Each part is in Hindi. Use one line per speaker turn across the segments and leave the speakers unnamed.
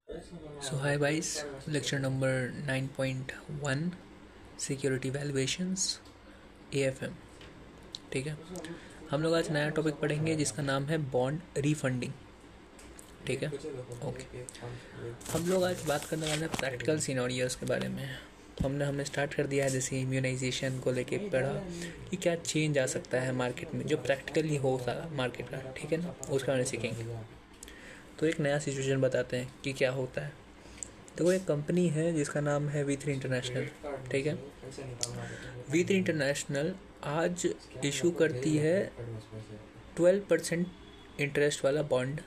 So hi guys, lecture number 9.1 security valuations AFM। ठीक है, हम लोग आज नया टॉपिक पढ़ेंगे जिसका नाम है बॉन्ड रीफंडिंग। ठीक है, ओके। हम लोग आज बात करने वाले हैं प्रैक्टिकल सिनेरियोस के बारे में। हमने स्टार्ट कर दिया है, जैसे इम्यूनाइजेशन को लेके पढ़ा कि क्या चेंज आ सकता है मार्केट में जो प्रैक्टिकली हो सारा मार्केट का। ठीक है ना, उसके बारे में सीखेंगे। तो एक नया सिचुएशन बताते हैं कि क्या होता है। तो वो एक कंपनी है जिसका नाम है V3 इंटरनेशनल। ठीक है, V3 इंटरनेशनल आज इशू करती है 12% इंटरेस्ट वाला बॉन्ड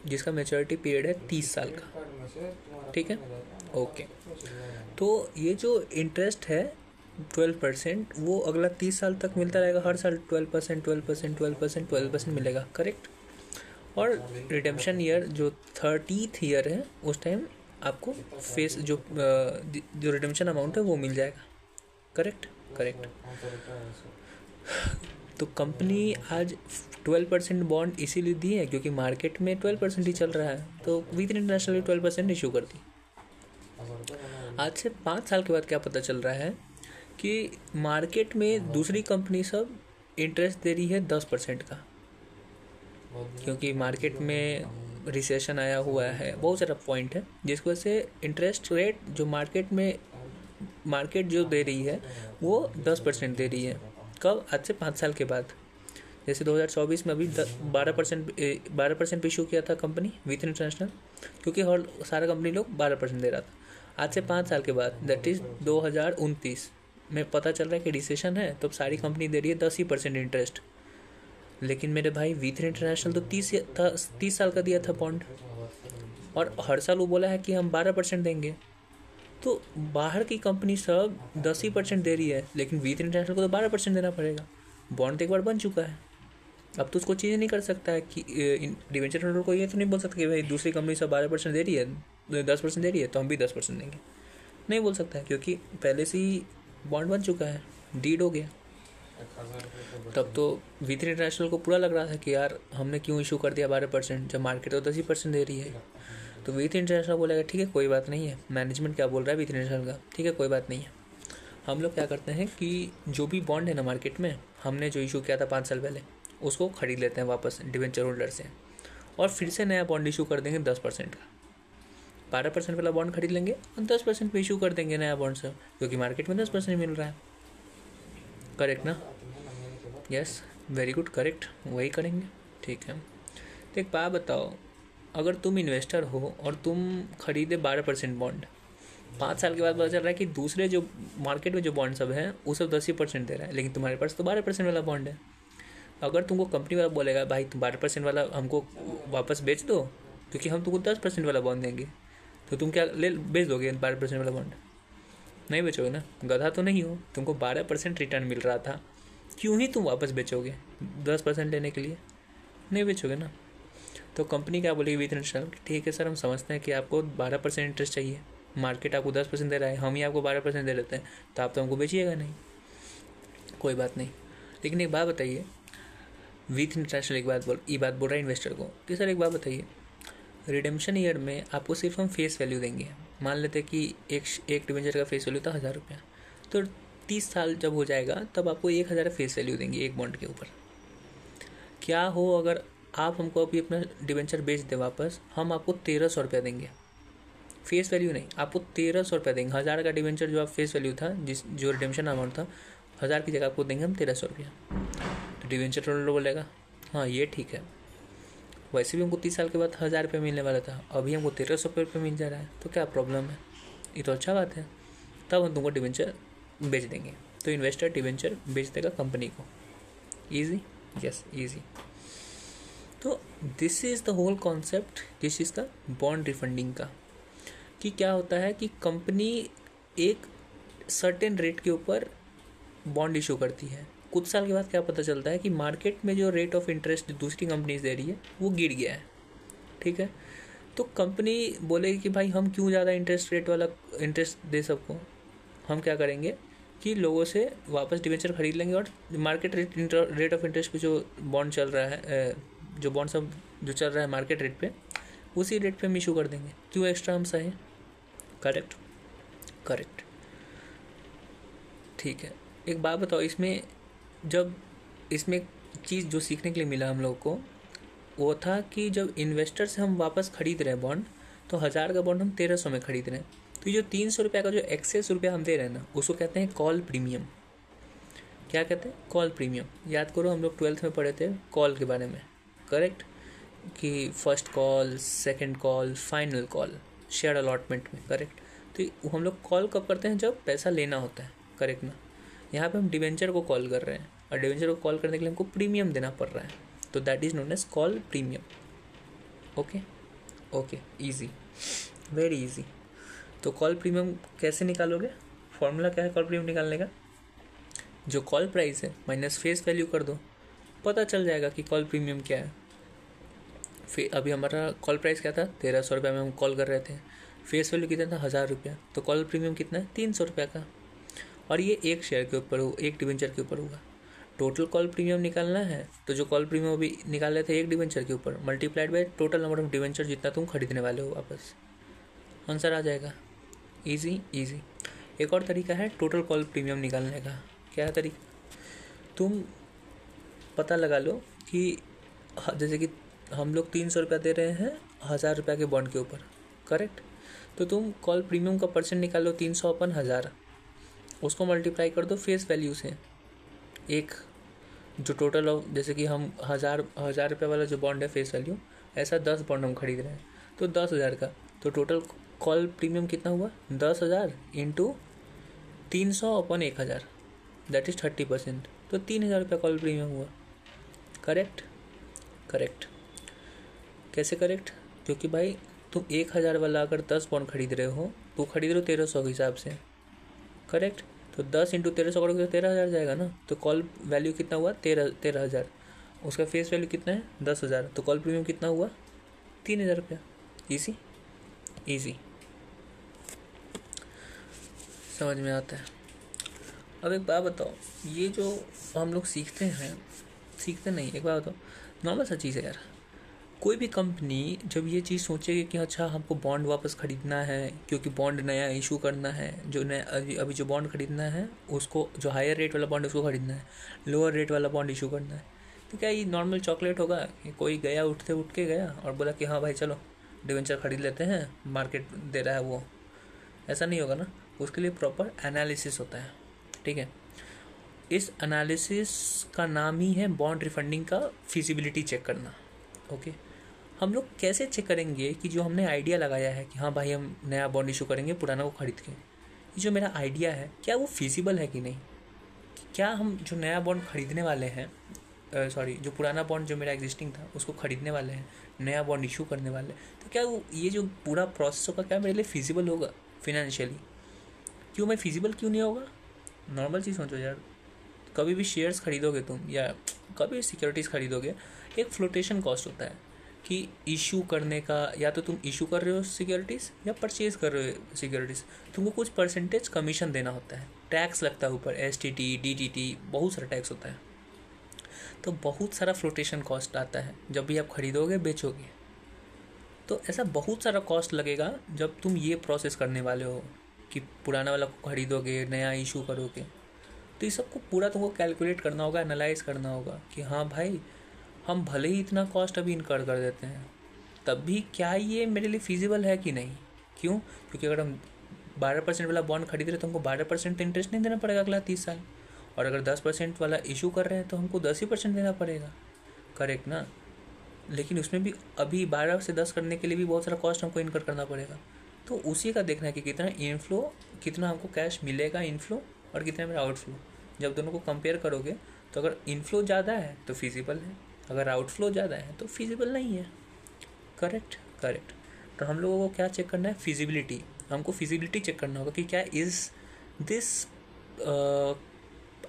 जिसका मैच्योरिटी पीरियड है 30 साल का। ठीक है, ओके। तो ये जो इंटरेस्ट है 12% वो अगला 30 साल तक मिलता रहेगा। हर साल 12%, 12%, 12%, 12% मिलेगा, करेक्ट। और रिडेम्पशन ईयर जो 30th ईयर है उस टाइम आपको फेस जो रिडेम्पशन अमाउंट है वो मिल जाएगा, करेक्ट। तो कंपनी आज 12% बॉन्ड इसीलिए दी है क्योंकि मार्केट में 12% ही चल रहा है, तो V3 इंटरनेशनल 12% इशू कर दी। आज से 5 साल के बाद क्या पता चल रहा है कि मार्केट में दूसरी कंपनी सब इंटरेस्ट दे रही है 10% का, क्योंकि मार्केट में रिसेशन आया हुआ है, बहुत सारा पॉइंट है जिसकी वजह से इंटरेस्ट रेट जो मार्केट जो दे रही है वो 10% दे रही है। कब? आज से 5 साल के बाद। जैसे 2024 में अभी 12% पे इशू किया था कंपनी V3 इंटरनेशनल, क्योंकि हर सारा कंपनी लोग 12% दे रहा था। आज से 5 साल के बाद दैट इज़ 2029 में पता चल रहा है कि रिसेशन है, तो सारी कंपनी दे रही है 10% इंटरेस्ट। लेकिन मेरे भाई V3 इंटरनेशनल तो 30 साल का दिया था बॉन्ड, और हर साल वो बोला है कि हम 12% देंगे। तो बाहर की कंपनी सब 10% दे रही है, लेकिन V3 इंटरनेशनल को तो 12% देना पड़ेगा। बॉन्ड तो एक बार बन चुका है, अब तो उसको चेंज नहीं कर सकता है कि डिवेंचर होल्डर को ये तो नहीं बोल सकता कि भाई दूसरी कंपनी सब 12% दे रही है, 10% दे रही है तो हम भी 10% देंगे। नहीं बोल सकता है, क्योंकि पहले से ही बॉन्ड बन चुका है, डीड हो गया। तब तो V3 इंटरनेशनल को पूरा लग रहा था कि यार हमने क्यों इशू कर दिया 12%, जब मार्केट तो 10% दे रही है। तो V3 इंटरनेशनल बोलेगा ठीक है कोई बात नहीं है, मैनेजमेंट क्या बोल रहा है V3 इंटरनेशनल का, ठीक है कोई बात नहीं है। हम लोग क्या करते हैं कि जो भी बॉन्ड है ना मार्केट में, हमने जो इशू किया था 5 साल पहले, उसको खरीद लेते हैं वापस डिवेंचर होल्डर से, और फिर से नया बॉन्ड इशू कर देंगे 10% का। 12% वाला बॉन्ड खरीद लेंगे और 10% पे इशू कर देंगे नया बॉन्ड से, क्योंकि मार्केट में 10% मिल रहा है, करेक्ट ना? यस, वेरी गुड, करेक्ट, वही करेंगे। ठीक है, तो एक बात बताओ, अगर तुम इन्वेस्टर हो और तुम खरीदे 12% बॉन्ड, 5 साल के बाद पता चल रहा है कि दूसरे जो मार्केट में जो बॉन्ड सब हैं वो सब 10% दे रहा है, लेकिन तुम्हारे पास तो 12% वाला बॉन्ड है। अगर तुमको कंपनी वाला बोलेगा भाई तुम 12% वाला हमको वापस बेच दो, क्योंकि हम तुमको 10% वाला बॉन्ड देंगे, तो तुम क्या बेच दोगे 12% वाला बॉन्ड? नहीं बेचोगे ना, गधा तो नहीं हो, तुमको 12% रिटर्न मिल रहा था, क्यों ही तुम वापस बेचोगे 10% लेने के लिए? नहीं बेचोगे ना। तो कंपनी क्या बोलेगी V3 इंटरनेशनल, ठीक है सर हम समझते हैं कि आपको 12% इंटरेस्ट चाहिए, मार्केट आपको 10% दे रहा है, हम ही आपको 12% दे देते हैं, तो आप तो हमको बेचिएगा नहीं, कोई बात नहीं। लेकिन एक बात बताइए, V3 इंटरनेशनल ये बात बोल रहा है इन्वेस्टर को कि सर एक बात बताइए, रिडेम्पशन ईयर में आपको सिर्फ हम फेस वैल्यू देंगे। मान लेते हैं कि एक डिवेंचर का फेस वैल्यू था 1000 रुपया, तो 30 साल जब हो जाएगा तब आपको 1000 फेस वैल्यू देंगे एक बॉन्ड के ऊपर। क्या हो अगर आप हमको अभी अपना डिवेंचर बेच दे वापस, हम आपको 1300 रुपया देंगे, फेस वैल्यू नहीं, आपको 1300 रुपया देंगे। 1000 का डिवेंचर जो आप फेस वैल्यू था, जो रिडेम्पशन अमाउंट था 1000 की जगह आपको देंगे हम 1300 रुपया। तो डिवेंचर होल्डर बोलेगा हाँ ये ठीक है, वैसे भी हमको 30 साल के बाद 1000 रुपये मिलने वाला था, अभी हमको 1300 रुपये मिल जा रहा है, तो क्या प्रॉब्लम है, ये तो अच्छा बात है। तब हम तुमको डिवेंचर बेच देंगे। तो इन्वेस्टर डिवेंचर बेच देगा कंपनी को। Easy, yes easy. तो this is the whole concept किस चीज़ का, बॉन्ड रिफंडिंग का। कि क्या होता है कि कंपनी एक सर्टेन रेट के ऊपर बॉन्ड इशू करती है, कुछ साल के बाद क्या पता चलता है कि मार्केट में जो रेट ऑफ इंटरेस्ट दूसरी कंपनीज दे रही है वो गिर गया है। ठीक है, तो कंपनी बोलेगी कि भाई हम क्यों ज़्यादा इंटरेस्ट रेट वाला इंटरेस्ट दे सबको, हम क्या करेंगे कि लोगों से वापस डिवेंचर खरीद लेंगे, और मार्केट रेट ऑफ इंटरेस्ट पे जो बॉन्ड चल रहा है, जो बॉन्ड सब जो चल रहा है मार्केट रेट पे, उसी रेट पे हम इशू कर देंगे, क्यों एक्स्ट्रा हम सहे। करेक्ट, करेक्ट, ठीक है। एक बात बताओ, इसमें जब इसमें चीज़ जो सीखने के लिए मिला हम लोग को वो था कि जब इन्वेस्टर से हम वापस खरीद रहे हैं बॉन्ड, तो 1000 का बॉन्ड हम 1300 में खरीद रहे हैं, तो ये जो 300 रुपये का जो एक्सेस रुपया हम दे रहे हैं ना, उसको कहते हैं कॉल प्रीमियम। क्या कहते हैं? Call premium. याद करो हम लोग 12th में पढ़े थे कॉल के बारे में, करेक्ट, कि first call, second call, final call, share allotment में, करेक्ट। तो हम लोग कॉल कब करते हैं? जब पैसा लेना होता है, करेक्ट ना। यहाँ पे हम डिवेंचर को कॉल कर रहे हैं और डिवेंचर को कॉल करने के लिए हमको प्रीमियम देना पड़ रहा है, तो that is known as call premium. Okay, okay, easy, very easy. तो कॉल प्रीमियम कैसे निकालोगे? फॉर्मूला क्या है कॉल प्रीमियम निकालने का? जो कॉल प्राइस है माइनस फेस वैल्यू कर दो, पता चल जाएगा कि कॉल प्रीमियम क्या है। फिर अभी हमारा कॉल प्राइस क्या था? 1300 रुपये में हम कॉल कर रहे थे। फेस वैल्यू कितना था? 1000 रुपया। तो कॉल प्रीमियम कितना है? 300 रुपये का। और ये एक शेयर के ऊपर हो, एक डिवेंचर के ऊपर होगा। टोटल कॉल प्रीमियम निकालना है तो जो कॉल प्रीमियम अभी निकाल रहे थे एक डिवेंचर के ऊपर, multiplied by total number of debenture जितना तुम खरीदने वाले हो वापस, आंसर आ जाएगा। Easy easy. एक और तरीका है टोटल कॉल प्रीमियम निकालने का। क्या है तरीका? तुम पता लगा लो कि जैसे कि हम लोग 300 रुपया दे रहे हैं 1000 रुपया के बॉन्ड के ऊपर, करेक्ट। तो तुम कॉल प्रीमियम का परसेंट निकाल लो 300 अपन 1000, उसको मल्टीप्लाई कर दो फेस वैल्यू से। एक जो टोटल ऑफ, जैसे कि हम 1000 रुपये वाला जो बॉन्ड है फेस वैल्यू, ऐसा 10 बॉन्ड हम खरीद रहे हैं तो 10,000 का, तो टोटल कॉल प्रीमियम कितना हुआ? 10,000 इंटू 300 अपन 1000, दैट इज़ 30%, तो 3000 रुपया कॉल प्रीमियम हुआ। Correct, correct. कैसे करेक्ट? क्योंकि भाई तुम 1000 वाला अगर 10 बॉन्ड खरीद रहे हो तो खरीद रहे हो 1300 के हिसाब से, करेक्ट। तो 10 इंटू 1300 करोगे तो 13,000 जाएगा ना। तो कॉल वैल्यू कितना हुआ? 13,000। उसका फेस वैल्यू कितना है? 10,000। तो कॉल प्रीमियम कितना हुआ? 3,000 रुपया। ईजी, ईजी, समझ में आता है। अब एक बात बताओ, ये जो हम लोग सीखते नहीं, एक बात बताओ, नॉर्मल सा चीज़ है यार। कोई भी कंपनी जब ये चीज़ सोचेगी कि अच्छा हमको बॉन्ड वापस ख़रीदना है क्योंकि बॉन्ड नया इशू करना है, जो नया अभी जो बॉन्ड ख़रीदना है उसको, जो हायर रेट वाला बॉन्ड उसको ख़रीदना है, लोअर रेट वाला बॉन्ड इशू करना है, तो क्या ये नॉर्मल चॉकलेट होगा कि कोई गया उठ के गया और बोला कि हाँ भाई चलो डिवेंचर ख़रीद लेते हैं, मार्केट दे रहा है वो? ऐसा नहीं होगा ना। उसके लिए प्रॉपर एनालिसिस होता है, ठीक है। इस एनालिसिस का नाम ही है बॉन्ड रिफंडिंग का फिजिबिलिटी चेक करना। ओके, हम लोग कैसे चेक करेंगे कि जो हमने आइडिया लगाया है कि हाँ भाई हम नया बॉन्ड इशू करेंगे पुराना को खरीद के, ये जो मेरा आइडिया है क्या वो फिजिबल है कि नहीं? क्या हम जो नया बॉन्ड खरीदने वाले हैं, जो पुराना बॉन्ड जो मेरा एग्जिस्टिंग था उसको खरीदने वाले हैं, नया बॉन्ड इशू करने वाले हैं, तो क्या वो ये जो पूरा प्रोसेस होगा क्या मेरे लिए फिजिबल होगा फिनेंशियली? क्यों मैं फिजिबल क्यों नहीं होगा? नॉर्मल चीज़ सोचो यार, कभी भी शेयर्स खरीदोगे तुम या कभी सिक्योरिटीज़ खरीदोगे, एक फ्लोटेशन कॉस्ट होता है कि इशू करने का, या तो तुम इशू कर रहे हो सिक्योरिटीज़ या परचेज़ कर रहे हो सिक्योरिटीज़, तुमको कुछ परसेंटेज कमीशन देना होता है, टैक्स लगता है ऊपर, STT, DTT, बहुत सारा टैक्स होता है। तो बहुत सारा फ्लोटेशन कॉस्ट आता है जब भी आप खरीदोगे बेचोगे, तो ऐसा बहुत सारा कॉस्ट लगेगा जब तुम ये प्रोसेस करने वाले हो कि पुराना वाला को खरीदोगे, नया इशू करोगे। तो ये सबको पूरा तुमको कैलकुलेट करना होगा, एनालाइज करना होगा कि हाँ भाई हम भले ही इतना कॉस्ट अभी इनकर कर देते हैं, तब भी क्या ये मेरे लिए फिजिबल है कि नहीं? क्यों? क्योंकि अगर हम 12% वाला बॉन्ड खरीद रहे तो हमको 12% तो इंटरेस्ट नहीं देना पड़ेगा अगला 30 साल, और अगर 10% वाला इशू कर रहे हैं तो हमको 10% देना पड़ेगा, करेक्ट ना। लेकिन उसमें भी अभी 12 से 10 करने के लिए भी बहुत सारा कॉस्ट हमको इनकर करना पड़ेगा। तो उसी का देखना है कि कितना इनफ्लो, कितना हमको कैश मिलेगा इनफ्लो और कितना मेरा आउटफ्लो। जब दोनों को कंपेयर करोगे तो अगर इनफ्लो ज़्यादा है तो फिजिबल है, अगर आउटफ्लो ज़्यादा है तो फिजिबल नहीं है। Correct, correct. तो हम लोगों को क्या चेक करना है? फिजिबिलिटी। हमको फिजिबिलिटी चेक करना होगा कि क्या is this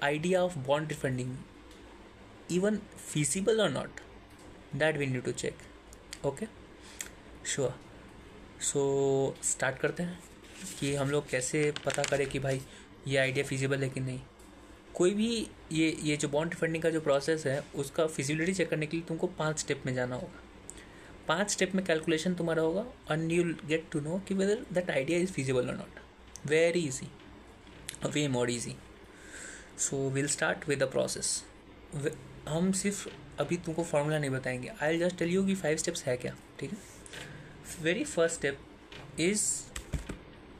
idea of bond refunding even feasible और not, that we need to check. Okay, sure. So start करते हैं कि हम लोग कैसे पता करें कि भाई ये आइडिया फिजिबल है कि नहीं। कोई भी ये जो बॉन्ड रिफंडिंग का जो प्रोसेस है उसका फिजिबिलिटी चेक करने के लिए तुमको 5 स्टेप में जाना होगा। 5 स्टेप में कैलकुलेशन तुम्हारा होगा and you get to know कि whether that idea is feasible और not. Very easy, way more easy. So will start with the process. हम सिर्फ अभी तुमको फॉर्मूला नहीं बताएंगे. I will just tell you कि 5 स्टेप्स है क्या. ठीक है. Very first step is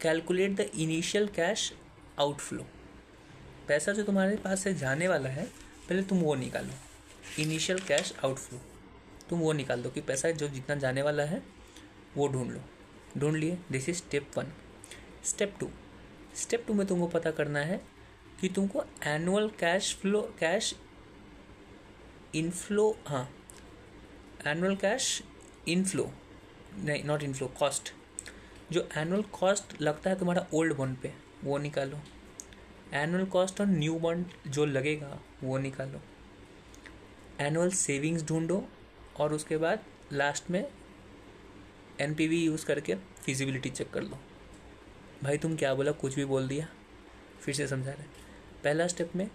calculate the initial cash outflow. पैसा जो तुम्हारे पास से जाने वाला है पहले तुम वो निकालो. इनिशियल कैश आउटफ्लो तुम वो निकाल दो कि पैसा जो जितना जाने वाला है वो ढूंढ लो. ढूंढ लिए. This is step 1. स्टेप 2 में तुमको पता करना है कि तुमको annual cash inflow annual cash inflow नहीं, नॉट इनफ्लो, कॉस्ट. जो एनुअल कॉस्ट लगता है तुम्हारा ओल्ड बॉन्ड पे वो निकालो. Annual cost on new bond जो लगेगा वो निकालो. एनुअल सेविंग्स ढूंढो और उसके बाद लास्ट में एनपीवी यूज़ करके फिजिबिलिटी चेक कर लो. भाई तुम क्या बोला, कुछ भी बोल दिया. फिर से समझा रहे. पहला स्टेप में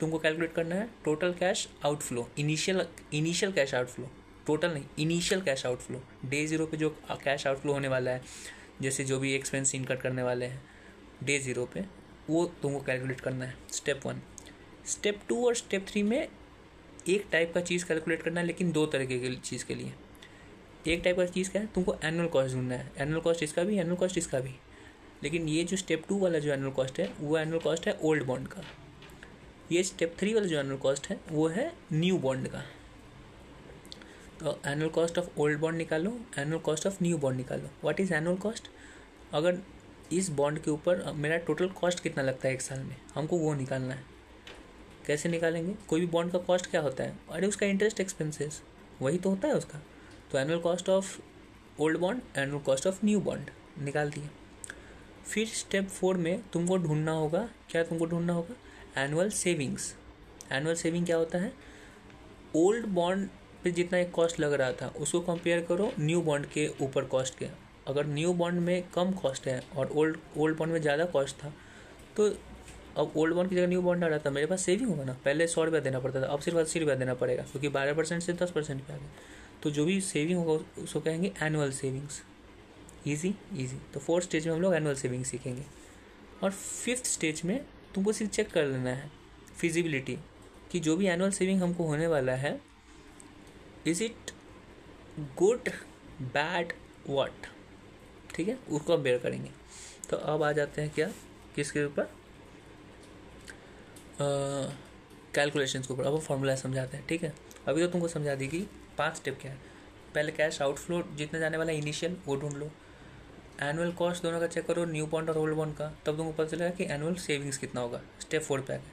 तुमको कैलकुलेट करना है total cash outflow. Initial cash outflow, total नहीं, इनिशियल कैश आउटफ्लो. डे 0 पे जो कैश आउटफ्लो होने वाला है, जैसे जो भी एक्सपेंस इनकट करने वाले हैं डे 0 पे, वो तुमको कैलकुलेट करना है. स्टेप 1. स्टेप 2 और स्टेप 3 में एक टाइप का चीज़ कैलकुलेट करना है, लेकिन 2 तरीके की चीज़ के लिए. एक टाइप का चीज़ क्या है, तुमको एनुअल कॉस्ट ढूंढना है. एनुअल कॉस्ट इसका भी, एनुअल कॉस्ट इसका भी. लेकिन ये जो स्टेप 2 वाला जो एनुअल कॉस्ट है वो एनुअल कॉस्ट है ओल्ड बॉन्ड का. ये स्टेप 3 वाला जो एनुअल कॉस्ट है वो है न्यू बॉन्ड का. तो annual cost of old bond निकालो, annual cost of new bond निकालो. What is annual cost? अगर इस बॉन्ड के ऊपर मेरा टोटल कॉस्ट कितना लगता है एक साल में, हमको वो निकालना है. कैसे निकालेंगे? कोई भी बॉन्ड का कॉस्ट क्या होता है? अरे उसका इंटरेस्ट एक्सपेंसेस वही तो होता है उसका. तो annual cost of old bond, annual cost of new bond निकाल दिए. फिर स्टेप 4 में तुमको ढूंढना होगा, क्या तुमको ढूंढना होगा? Annual savings. एनुअल सेविंग क्या होता है? ओल्ड बॉन्ड पे जितना एक कॉस्ट लग रहा था उसको कंपेयर करो न्यू बॉन्ड के ऊपर कॉस्ट के. अगर न्यू बॉन्ड में कम कॉस्ट है और ओल्ड बॉन्ड में ज़्यादा कॉस्ट था, तो अब ओल्ड बॉन्ड की जगह न्यू बॉन्ड आ रहा था, मेरे पास सेविंग होगा ना. पहले 100 रुपया देना पड़ता था, अब सिर्फ 80 रुपया देना पड़ेगा, क्योंकि 12% से 10% पे आ गया. तो जो भी सेविंग होगा उसको कहेंगे एनुअल सेविंग्स. ईजी. तो 4th स्टेज में हम लोग एनुअल सेविंग सीखेंगे. और 5th स्टेज में तुमको सिर्फ चेक कर लेना है फिजिबिलिटी कि जो भी एनुअल सेविंग हमको होने वाला है, is it good, bad, what. ठीक है, उसको अब बेयर करेंगे. तो अब आ जाते हैं क्या, किसके ऊपर? कैलकुलेशंस के ऊपर. अब फॉर्मूला समझाते हैं. ठीक है, अभी तो तुमको समझा दी कि 5 स्टेप क्या है. पहले कैश आउटफ्लो जितना जाने वाला इनिशियल वो ढूंढ लो. एनुअल कॉस्ट दोनों का चेक करो, न्यू बॉन्ड और ओल्ड बॉन्ड का. तब तुमको पता चलेगा कि एनुअल सेविंग्स कितना होगा. स्टेप 4 पे आ गए.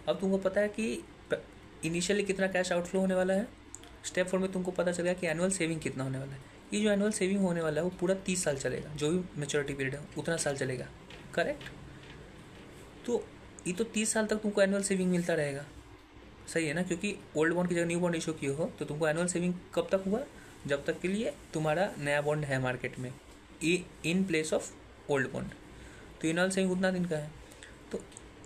अब तुमको पता है कि इनिशियली कितना कैश आउटफ्लो होने वाला है. स्टेप 4 में तुमको पता चलेगा कि एनुअल सेविंग कितना होने वाला है. ये जो एनुअल सेविंग होने वाला है वो पूरा 30 साल चलेगा. जो भी मेच्योरिटी पीरियड है उतना साल चलेगा. करेक्ट. तो ये तो 30 साल तक तुमको एनुअल सेविंग मिलता रहेगा. सही है ना, क्योंकि ओल्ड बॉन्ड की जगह न्यू बॉन्ड इशू किए हो तो तुमको एनुअल सेविंग कब तक हुआ? जब तक के लिए तुम्हारा नया बॉन्ड है मार्केट में in place of old bond. तो एनुअल सेविंग उतना दिन का है. तो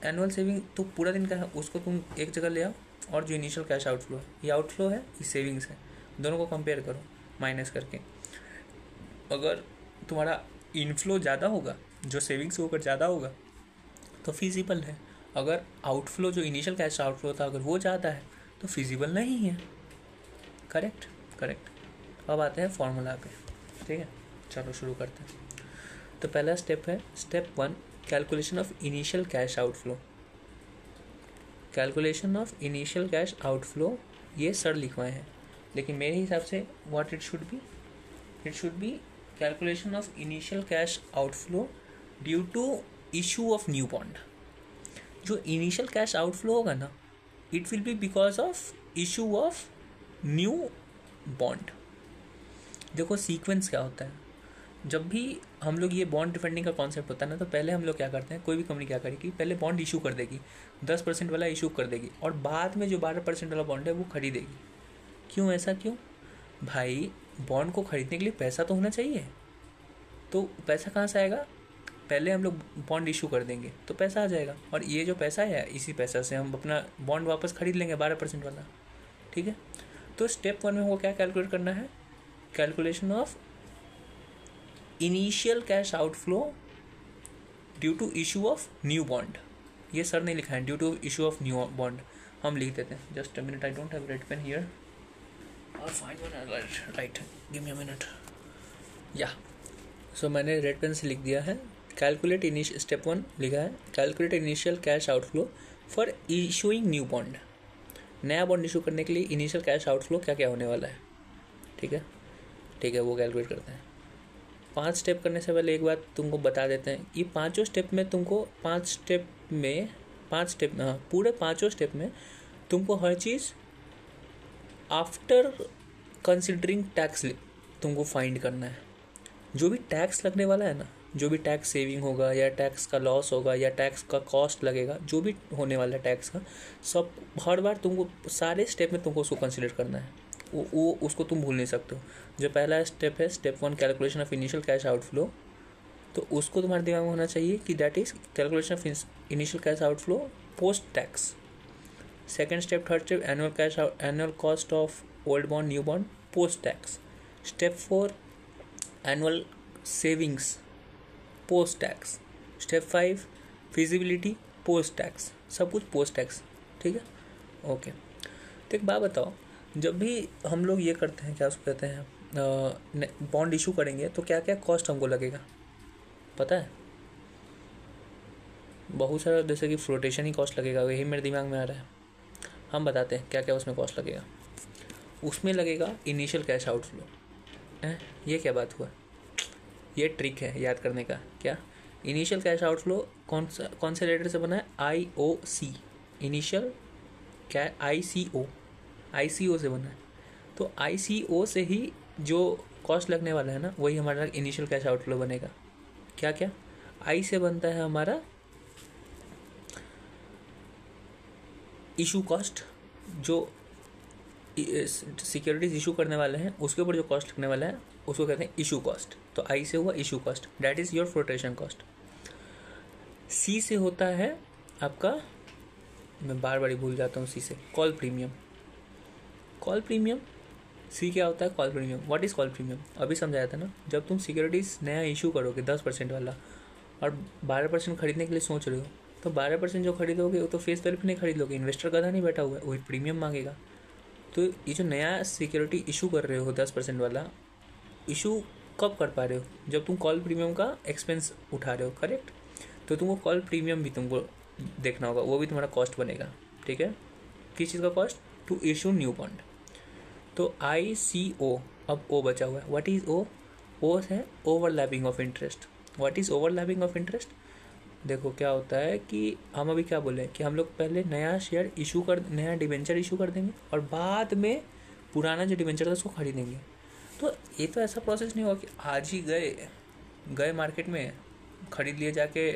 एनुअल सेविंग तो पूरा दिन का है, उसको तुम एक जगह ले आओ. और जो इनिशियल कैश आउटफ्लो है, ये आउटफ्लो है, ये सेविंग्स है, दोनों को कंपेयर करो माइनस करके. अगर तुम्हारा इनफ्लो ज़्यादा होगा, जो सेविंग्स होकर ज़्यादा होगा, तो फिजिबल है. अगर आउटफ्लो जो इनिशियल कैश आउटफ्लो था अगर वो ज़्यादा है तो फिजिबल नहीं है. करेक्ट. अब आते हैं फॉर्मूला पे. ठीक है, चलो शुरू करते हैं. तो पहला स्टेप है step 1, calculation of initial cash outflow. Calculation of initial cash outflow ये सर लिखवाए हैं, लेकिन मेरे हिसाब से what it should be calculation of initial cash outflow due to issue of new bond. जो इनिशियल कैश आउटफ्लो होगा ना, it will be because of issue of new bond. देखो सीक्वेंस क्या होता है. जब भी हम लोग ये बॉन्ड डिफेंडिंग का कॉन्सेप्ट होता है ना, तो पहले हम लोग क्या करते हैं, कोई भी कंपनी क्या करेगी, पहले बॉन्ड इशू कर देगी, 10% वाला इशू कर देगी, और बाद में जो 12% वाला बॉन्ड है वो खरीदेगी. क्यों? ऐसा क्यों भाई? बॉन्ड को खरीदने के लिए पैसा तो होना चाहिए. तो पैसा कहाँ से आएगा? पहले हम लोग बॉन्ड इशू कर देंगे तो पैसा आ जाएगा, और ये जो पैसा है इसी पैसा से हम अपना बॉन्ड वापस खरीद लेंगे 12% वाला. ठीक है. तो स्टेप 1 में हमको क्या कैलकुलेट करना है? Calculation of initial cash outflow due to issue of new bond. ये सर ने लिखा है, due to issue of new bond, हम लिख देते हैं। Just a minute, I don't have red pen here, और find one right, give me a minute. या सो मैंने रेड पेन से लिख दिया है, कैलकुलेट इनिशियल, स्टेप 1 लिखा है, calculate initial cash outflow for issuing new bond. नया बॉन्ड इशू करने के लिए इनिशियल कैश आउटफ्लो क्या क्या होने वाला है, ठीक है, ठीक है, वो कैलकुलेट करते हैं। 5 स्टेप करने से पहले एक बात तुमको बता देते हैं, ये पाँचों स्टेप में तुमको पूरे पाँचों स्टेप में तुमको हर चीज़ आफ्टर कंसिडरिंग टैक्स तुमको फाइंड करना है। जो भी टैक्स लगने वाला है ना, जो भी टैक्स सेविंग होगा या टैक्स का लॉस होगा या टैक्स का कॉस्ट लगेगा, जो भी होने वाला है टैक्स का, सब हर बार तुमको सारे स्टेप में तुमको उसको कंसिडर करना है। वो उसको तुम भूल नहीं सकते हो। जो पहला स्टेप है, step 1 calculation of initial cash outflow, तो उसको तुम्हारे दिमाग में होना चाहिए कि that is calculation of initial cash outflow post tax. Second step, third step, annual cost of old bond new bond post tax. Step 4 annual savings post tax. Step 5 feasibility post tax, सब कुछ पोस्ट टैक्स, ठीक है, ओके। तो एक बात बताओ, जब भी हम लोग ये करते हैं, क्या उसको कहते हैं, बॉन्ड इशू करेंगे, तो क्या क्या कॉस्ट हमको लगेगा पता है? बहुत सारा, जैसे कि फ्लोटेशन ही कॉस्ट लगेगा, वही मेरे दिमाग में आ रहा है। हम बताते हैं क्या क्या उसमें कॉस्ट लगेगा। उसमें लगेगा इनिशियल कैश आउटफ्लो। ये क्या बात हुआ? ये ट्रिक है याद करने का। क्या इनिशियल कैश आउटफ्लो कौन से लेटर से बना है? IOC, इनिशियल क्या, ICO से बना है। तो ICO से ही जो कॉस्ट लगने वाला है ना, वही हमारा इनिशियल कैश आउटफ्लो बनेगा। क्या क्या? I से बनता है हमारा इशू कॉस्ट, जो सिक्योरिटीज इशू करने वाले हैं उसके ऊपर जो कॉस्ट लगने वाला है उसको कहते हैं इशू कॉस्ट। तो I से हुआ issue cost, that is your flotation cost. C से होता है आपका, मैं बार बार भूल जाता हूँ C से, call premium. Call premium, C क्या होता है? Call premium. What is call premium? अभी समझाया था ना, जब तुम सिक्योरिटीज नया इशू करोगे 10% वाला और 12% खरीदने के लिए सोच रहे हो, तो 12% जो खरीदोगे वो तो फेस वैल्यू पे नहीं खरीद लोगे, इन्वेस्टर गधा नहीं बैठा हुआ है, वही प्रीमियम मांगेगा। तो ये जो नया सिक्योरिटी इशू कर रहे हो 10% वाला, इशू कब कर पा रहे हो? जब तुम कॉल प्रीमियम का एक्सपेंस उठा रहे हो, करेक्ट। तो तुमको कॉल प्रीमियम भी तुमको देखना होगा, वो भी तुम्हारा कॉस्ट बनेगा, ठीक है। किस चीज़ का cost? To issue new bond. तो ICO, अब O बचा हुआ है। What is O? O है overlapping of interest. What is overlapping of interest? देखो क्या होता है कि हम अभी क्या बोले कि हम लोग पहले नया शेयर इशू नया डिबेंचर इशू कर देंगे और बाद में पुराना जो डिबेंचर था उसको खरीदेंगे। तो ये तो ऐसा प्रोसेस नहीं होगा कि आज ही गए मार्केट में, खरीद लिए जाके,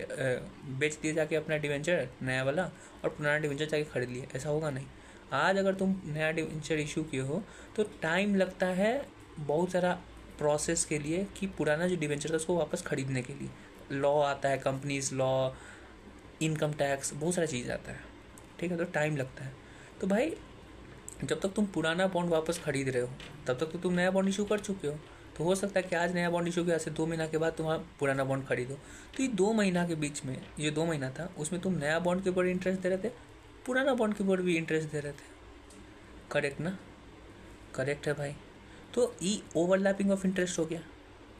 बेच दिए जाके अपना डिबेंचर नया वाला और पुराना डिबेंचर जाके खरीद लिए, ऐसा होगा नहीं। आज अगर तुम नया डिबेंचर इशू किए हो तो टाइम लगता है बहुत सारा प्रोसेस के लिए, कि पुराना जो डिबेंचर था उसको वापस खरीदने के लिए लॉ आता है, कंपनीज लॉ, इनकम टैक्स, बहुत सारा चीज़ आता है, ठीक है, तो टाइम लगता है। तो भाई जब तक तुम पुराना बॉन्ड वापस खरीद रहे हो तब तक तो तुम नया बॉन्ड इशू कर चुके हो। तो हो सकता है कि आज नया बॉन्ड इशू किया, से 2 महीना के बाद तुम पुराना बॉन्ड खरीदो। तो ये 2 महीना के बीच में, ये 2 महीना था, उसमें तुम नया बॉन्ड के ऊपर इंटरेस्ट दे रहे थे, पुराना बॉन्ड के ऊपर भी इंटरेस्ट दे रहे थे, करेक्ट ना? करेक्ट है भाई। तो ई ओवरलैपिंग ऑफ इंटरेस्ट हो गया,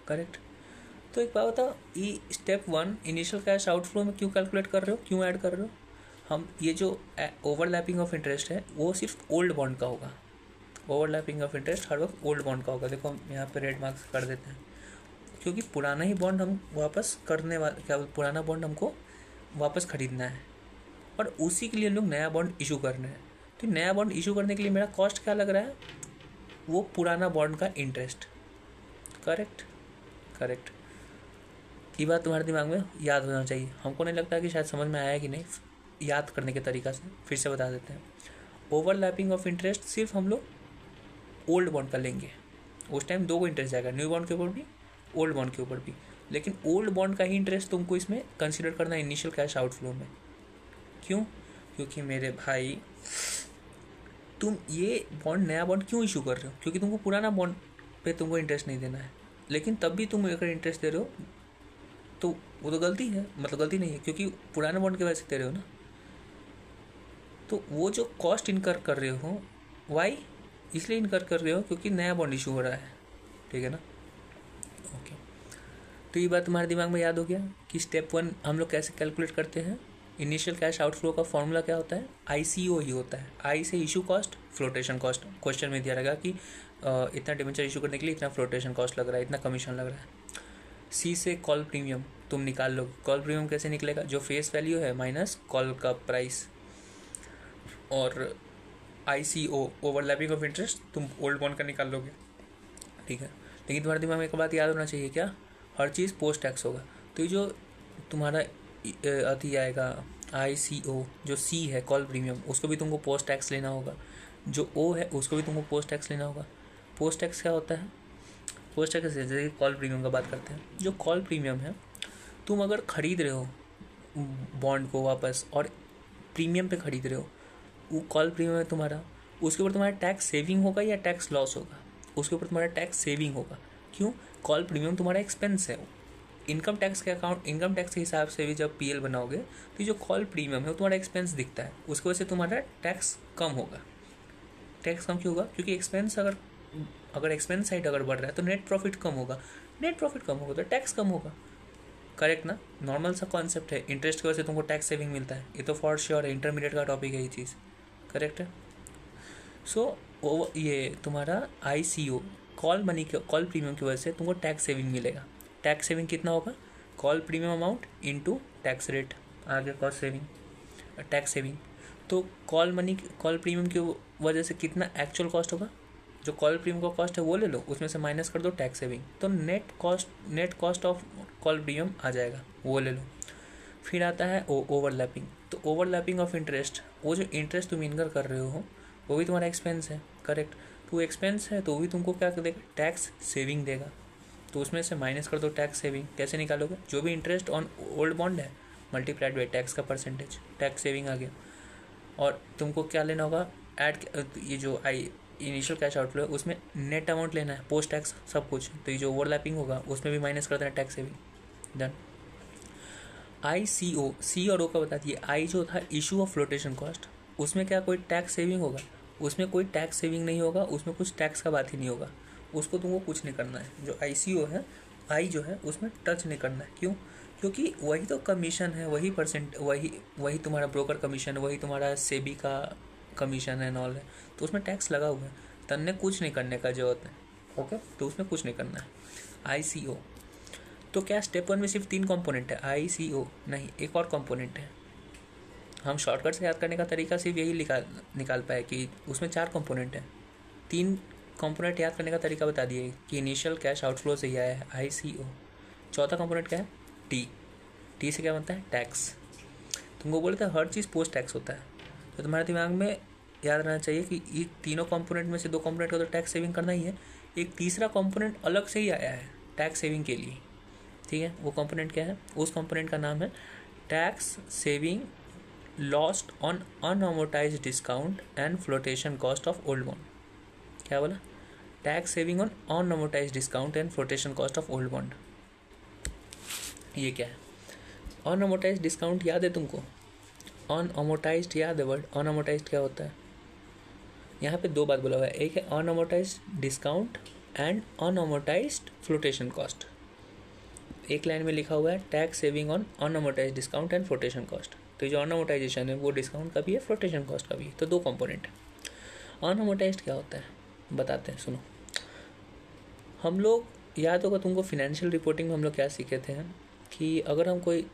करेक्ट। तो एक बात बताओ, ये स्टेप 1 इनिशियल कैश आउटफ्लो में क्यों कैलकुलेट कर रहे हो, क्यों ऐड कर रहे हो? हम ये जो ओवरलैपिंग ऑफ इंटरेस्ट है वो सिर्फ ओल्ड बॉन्ड का होगा। ओवरलैपिंग ऑफ इंटरेस्ट हर वक्त ओल्ड बॉन्ड का होगा। देखो हम यहाँ पे रेड मार्क्स कर देते हैं, क्योंकि पुराना ही बॉन्ड हम वापस करने वाले, क्या पुराना बॉन्ड हमको वापस खरीदना है और उसी के लिए हम लोग नया बॉन्ड इशू करना है। तो नया बॉन्ड इशू करने के लिए मेरा कॉस्ट क्या लग रहा है? वो पुराना बॉन्ड का इंटरेस्ट, करेक्ट। करेक्ट, ये बात तुम्हारे दिमाग में याद होना चाहिए। हमको नहीं लगता कि शायद समझ में आया कि नहीं, याद करने के तरीका से फिर से बता देते हैं। ओवरलैपिंग ऑफ इंटरेस्ट सिर्फ हम लोग ओल्ड बॉन्ड का लेंगे, उस टाइम 2 को इंटरेस्ट जाएगा, न्यू बॉन्ड के ऊपर भी, ओल्ड बॉन्ड के ऊपर भी, लेकिन ओल्ड बॉन्ड का ही इंटरेस्ट तुमको इसमें कंसिडर करना है इनिशियल कैश आउटफ्लो में। क्यों? क्योंकि मेरे भाई तुम ये बॉन्ड, नया बॉन्ड क्यों इशू कर रहे हो? क्योंकि तुमको पुराना बॉन्ड पे तुमको इंटरेस्ट नहीं देना है, लेकिन तब भी तुम अगर इंटरेस्ट दे रहे हो तो वो तो गलती है, मतलब गलती नहीं है, क्योंकि पुराने बॉन्ड के वजह से दे रहे हो ना। तो वो जो कॉस्ट इनकर कर रहे हो, वाई, इसलिए इनकर कर रहे हो क्योंकि नया बॉन्ड इशू हो रहा है, ठीक है ना। ओके, तो ये बात तुम्हारे दिमाग में याद हो गया कि स्टेप 1 हम लोग कैसे कैलकुलेट करते हैं। इनिशियल कैश आउटफ्लो का फॉर्मूला क्या होता है, ICO ही होता है। आई से issue cost, flotation cost. Question में दिया रहेगा कि इतना डिबेंचर इशू करने के लिए इतना फ्लोटेशन कॉस्ट लग रहा है, इतना कमीशन लग रहा है। सी से कॉल प्रीमियम तुम निकाल लो। कॉल प्रीमियम कैसे निकलेगा, जो फेस वैल्यू है माइनस कॉल का प्राइस। और ICO, ओवरलैपिंग ऑफ इंटरेस्ट, तुम ओल्ड बॉन्ड का निकाल लोगे, ठीक है। लेकिन तुम्हारे दिमाग में एक बात याद होना चाहिए, क्या, हर चीज़ पोस्ट टैक्स होगा। तो ये जो तुम्हारा अति आएगा ICO, जो C है कॉल प्रीमियम, उसको भी तुमको पोस्ट टैक्स लेना होगा। जो O है उसको भी तुमको पोस्ट टैक्स लेना होगा। पोस्ट टैक्स क्या होता है, पोस्ट टैक्स जैसे कॉल प्रीमियम का बात करते हैं। जो कॉल प्रीमियम है, तुम अगर खरीद रहे हो बॉन्ड को वापस और प्रीमियम पे खरीद रहे हो, वो कॉल प्रीमियम है तुम्हारा, उसके ऊपर तुम्हारा टैक्स सेविंग होगा या टैक्स लॉस होगा, उसके ऊपर तुम्हारा टैक्स सेविंग होगा। क्यों, कॉल प्रीमियम तुम्हारा एक्सपेंस है। इनकम टैक्स के अकाउंट, इनकम टैक्स के हिसाब से भी जब PL बनाओगे तो जो कॉल प्रीमियम है वो तुम्हारा एक्सपेंस दिखता है, उसकी वजह से तुम्हारा टैक्स कम होगा। टैक्स कम क्यों होगा, क्योंकि एक्सपेंस अगर एक्सपेंस साइड अगर बढ़ रहा है तो नेट प्रॉफिट कम होगा, नेट प्रॉफिट कम होगा तो टैक्स कम होगा। करेक्ट ना, नॉर्मल सा कॉन्सेप्ट है। इंटरेस्ट की वजह से तुमको टैक्स सेविंग मिलता है, ये तो फॉर श्योर है, इंटरमीडिएट का टॉपिक है ये चीज़, करेक्ट है। सो ये तुम्हारा ICO call money, call premium की वजह से तुमको टैक्स सेविंग मिलेगा। टैक्स सेविंग कितना होगा, call premium amount into tax rate, आगे कॉस्ट सेविंग, टैक्स सेविंग। तो कॉल मनी, कॉल प्रीमियम की वजह से कितना एक्चुअल कॉस्ट होगा, जो कॉल प्रीमियम का कॉस्ट है वो ले लो, उसमें से माइनस कर दो टैक्स सेविंग, तो net cost of call premium आ जाएगा, वो ले लो। फिर आता है ओवरलैपिंग। तो ओवरलैपिंग ऑफ इंटरेस्ट, वो जो इंटरेस्ट तुम इनकर कर रहे हो वो भी तुम्हारा एक्सपेंस है, करेक्ट। तो एक्सपेंस है तो वो भी तुमको क्या देगा, टैक्स सेविंग देगा। तो उसमें से माइनस कर दो टैक्स सेविंग। कैसे निकालोगे, जो भी इंटरेस्ट ऑन ओल्ड बॉन्ड है मल्टीप्लाइड बाई टैक्स का परसेंटेज, टैक्स सेविंग आ गया। और तुमको क्या लेना होगा, ये जो इनिशियल कैश आउटफ्लो है उसमें नेट अमाउंट लेना है, पोस्ट टैक्स सब कुछ। तो ये जो ओवरलैपिंग होगा उसमें भी माइनस कर देना tax saving, done. ICO, C और O का बता दिए। I जो था इशू ऑफ फ्लोटेशन कॉस्ट, उसमें क्या कोई टैक्स सेविंग होगा, उसमें कोई टैक्स सेविंग नहीं होगा, उसमें कुछ टैक्स का बात ही नहीं होगा, उसको तुमको कुछ नहीं करना है। जो ICO है, I जो है उसमें टच नहीं करना है। क्यों, क्योंकि वही तो कमीशन है, वही परसेंट, वही तुम्हारा ब्रोकर कमीशन है, वही तुम्हारा सेबी का कमीशन है, नॉल है, तो उसमें टैक्स लगा हुआ है, तन्ने कुछ नहीं करने का जरूरत है, ओके। तो उसमें कुछ नहीं करना है। ICO तो क्या स्टेप 1 में सिर्फ 3 कंपोनेंट है, ICO नहीं, एक और कंपोनेंट है। हम शॉर्टकट से याद करने का तरीका सिर्फ यही निकाल पाए कि उसमें 4 कंपोनेंट है। 3 कंपोनेंट याद करने का तरीका बता दिए कि इनिशियल कैश आउटफ्लो से ही आया है ICO। चौथा कंपोनेंट क्या है, T से क्या बनता है, टैक्स। तुमको बोलते हैं हर चीज़ पोस्ट टैक्स होता है, तो तुम्हारे दिमाग में याद रहना चाहिए कि ये तीनों कंपोनेंट में से 2 कंपोनेंट का तो टैक्स सेविंग करना ही है, एक तीसरा कंपोनेंट अलग से ही आया है टैक्स सेविंग के लिए, ठीक है। वो कंपोनेंट क्या है, उस कंपोनेंट का नाम है tax saving lost on unamortized discount and flotation cost of old bond. क्या बोला, tax saving on unamortized discount and flotation cost of old bond. ये क्या है, अनअमोर्टाइज्ड डिस्काउंट याद है तुमको, अनअमोर्टाइज्ड याद है वर्ड, अनअमोर्टाइज्ड क्या होता है। यहाँ पे 2 बात बोला हुआ है, एक है unamortized discount and unamortized flotation cost. एक लाइन में लिखा हुआ है tax saving on unamortized discount and flotation cost. तो जो अनअमोर्टाइजेशन है वो डिस्काउंट का भी है, फ्लोटेशन कॉस्ट का भी है, तो 2 कंपोनेंट है। अनअमोर्टाइज्ड क्या होता है बताते हैं, सुनो। हम लोग, याद होगा तुमको फिनेंशियल रिपोर्टिंग में हम लोग क्या सीखे थे कि अगर हम कोई,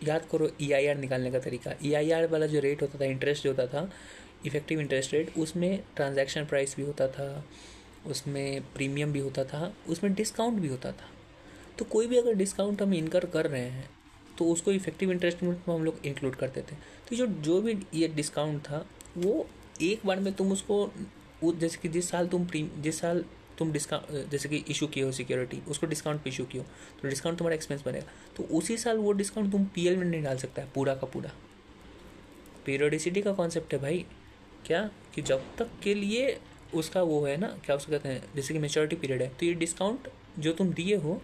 याद करो EIR निकालने का तरीका, EIR वाला जो रेट होता था, इंटरेस्ट जो होता था, इफेक्टिव इंटरेस्ट रेट, उसमें ट्रांजैक्शन प्राइस भी होता था, उसमें प्रीमियम भी होता था, उसमें डिस्काउंट भी होता था। तो कोई भी अगर डिस्काउंट हम इनकर कर रहे हैं तो उसको इफेक्टिव इंटरेस्ट में हम लोग इंक्लूड करते थे। तो जो भी ये डिस्काउंट था वो एक बार में तुम उसको, जैसे कि जिस साल तुम डिस्काउंट, जैसे कि इशू किए हो सिक्योरिटी, उसको डिस्काउंट पे इशू किए हो तो डिस्काउंट तुम्हारा एक्सपेंस बनेगा। तो उसी साल वो डिस्काउंट तुम PL में नहीं डाल सकता है पूरा का पूरा। पीरियोडिसिटी का कॉन्सेप्ट है भाई, क्या कि जब तक के लिए उसका वो है ना, क्या उसको कहते हैं, जैसे कि मेच्योरिटी पीरियड है, तो ये डिस्काउंट जो तुम दिए हो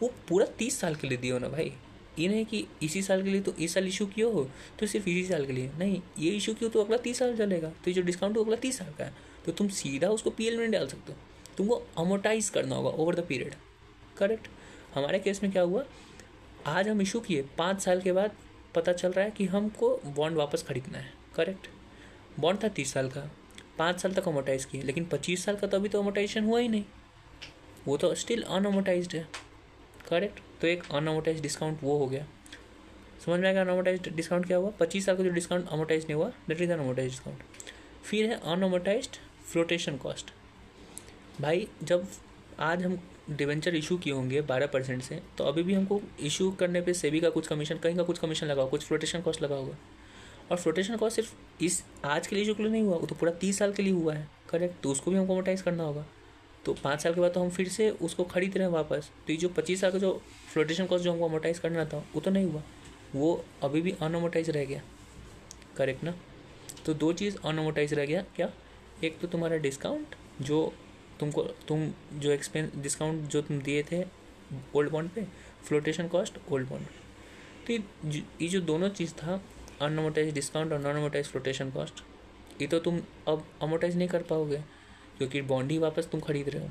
वो पूरा 30 साल के लिए दिए हो ना भाई। ये नहीं कि इसी साल के लिए, तो इस साल इशू किए हो तो सिर्फ इसी साल के लिए नहीं, ये इशू किया तो अगला 30 साल चलेगा, तो ये जो डिस्काउंट है अगला 30 साल का है, तो तुम सीधा उसको पीएल में डाल सकते हो। तुमको अमोटाइज करना होगा ओवर द पीरियड। करेक्ट। हमारे केस में क्या हुआ, आज हम इशू किए, 5 साल के बाद पता चल रहा है कि हमको बॉन्ड वापस खरीदना है। करेक्ट। बॉन्ड था 30 साल का, 5 साल तक अमोटाइज किए, लेकिन 25 साल का तो अभी तो अमोटाइजेशन हुआ ही नहीं, वो तो स्टिल अनअमोटाइज्ड है। करेक्ट। तो एक अनअमोटाइज डिस्काउंट वो हो गया। समझ में आएगा अनअमोटाइज डिस्काउंट क्या हुआ, 25 साल का जो डिस्काउंट अमोटाइज नहीं हुआ, दैट इज अनअमोटाइज डिस्काउंट। फिर है अनअमोटाइज फ्लोटेशन कॉस्ट। भाई जब आज हम डिवेंचर इशू किए होंगे 12% से, तो अभी भी हमको इशू करने पे सेबी का कुछ कमीशन, कहीं का कुछ कमीशन लगा होगा, कुछ फ्लोटेशन कॉस्ट लगा होगा। और फ्लोटेशन कॉस्ट सिर्फ इस आज के लिए इशू के लिए नहीं हुआ, वो तो पूरा 30 साल के लिए हुआ है। करेक्ट। तो उसको भी हमको अमोटाइज करना होगा। तो 5 साल के बाद तो हम फिर से उसको खरीद रहे हैं वापस, तो ये जो 25 साल का जो फ्लोटेशन कॉस्ट जो हमको अमोटाइज करना था वो तो नहीं हुआ, वो अभी भी अनअमोटाइज रह गया। करेक्ट ना। तो दो चीज़ अनअमोटाइज रह गया, क्या, एक तो तुम्हारा डिस्काउंट जो तुम जो एक्सपेंस डिस्काउंट जो तुम दिए थे ओल्ड बॉन्ड पे, फ्लोटेशन कॉस्ट ओल्ड बॉन्ड। तो ये जो दोनों चीज़ था, अनअमोटाइज डिस्काउंट और नॉन अमोटाइज फ्लोटेशन कॉस्ट, ये तो तुम अब अमोटाइज नहीं कर पाओगे क्योंकि बॉन्ड ही वापस तुम खरीद रहे हो।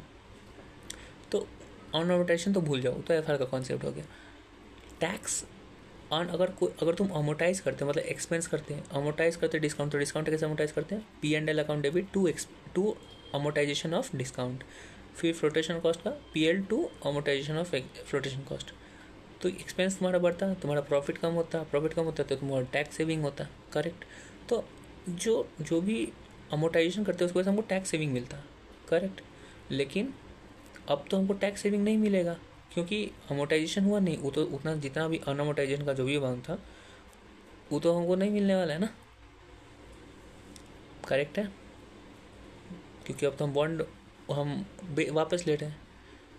तो अनअमोटाइजेशन तो भूल जाओ, तो एफआर का कॉन्सेप्ट हो गया। टैक्स अगर तुम अमोटाइज करते हो, मतलब एक्सपेंस करते हैं, अमोटाइज करते हैं डिस्काउंट, तो डिस्काउंट कैसे अमोटाइज करते हैं, P&L account debit to amortization of discount, फिर फ्लोटेशन कॉस्ट का PL to amortization of flotation cost. तो एक्सपेंस तुम्हारा बढ़ता है, तुम्हारा प्रॉफिट कम होता है, प्रॉफिट कम होता है तो तुम्हारा टैक्स सेविंग होता है। करेक्ट। तो जो भी अमोटाइजेशन करते हैं उसकी वजह से हमको टैक्स सेविंग मिलता है। करेक्ट। लेकिन अब तो हमको टैक्स सेविंग नहीं मिलेगा क्योंकि अमोटाइजेशन हुआ नहीं, वो तो उतना जितना भी अनअमोटाइजेशन का जो भी अमाउंट था वो तो हमको नहीं मिलने वाला है ना। करेक्ट है। क्योंकि अब तो हम बॉन्ड हम वापस ले रहे हैं।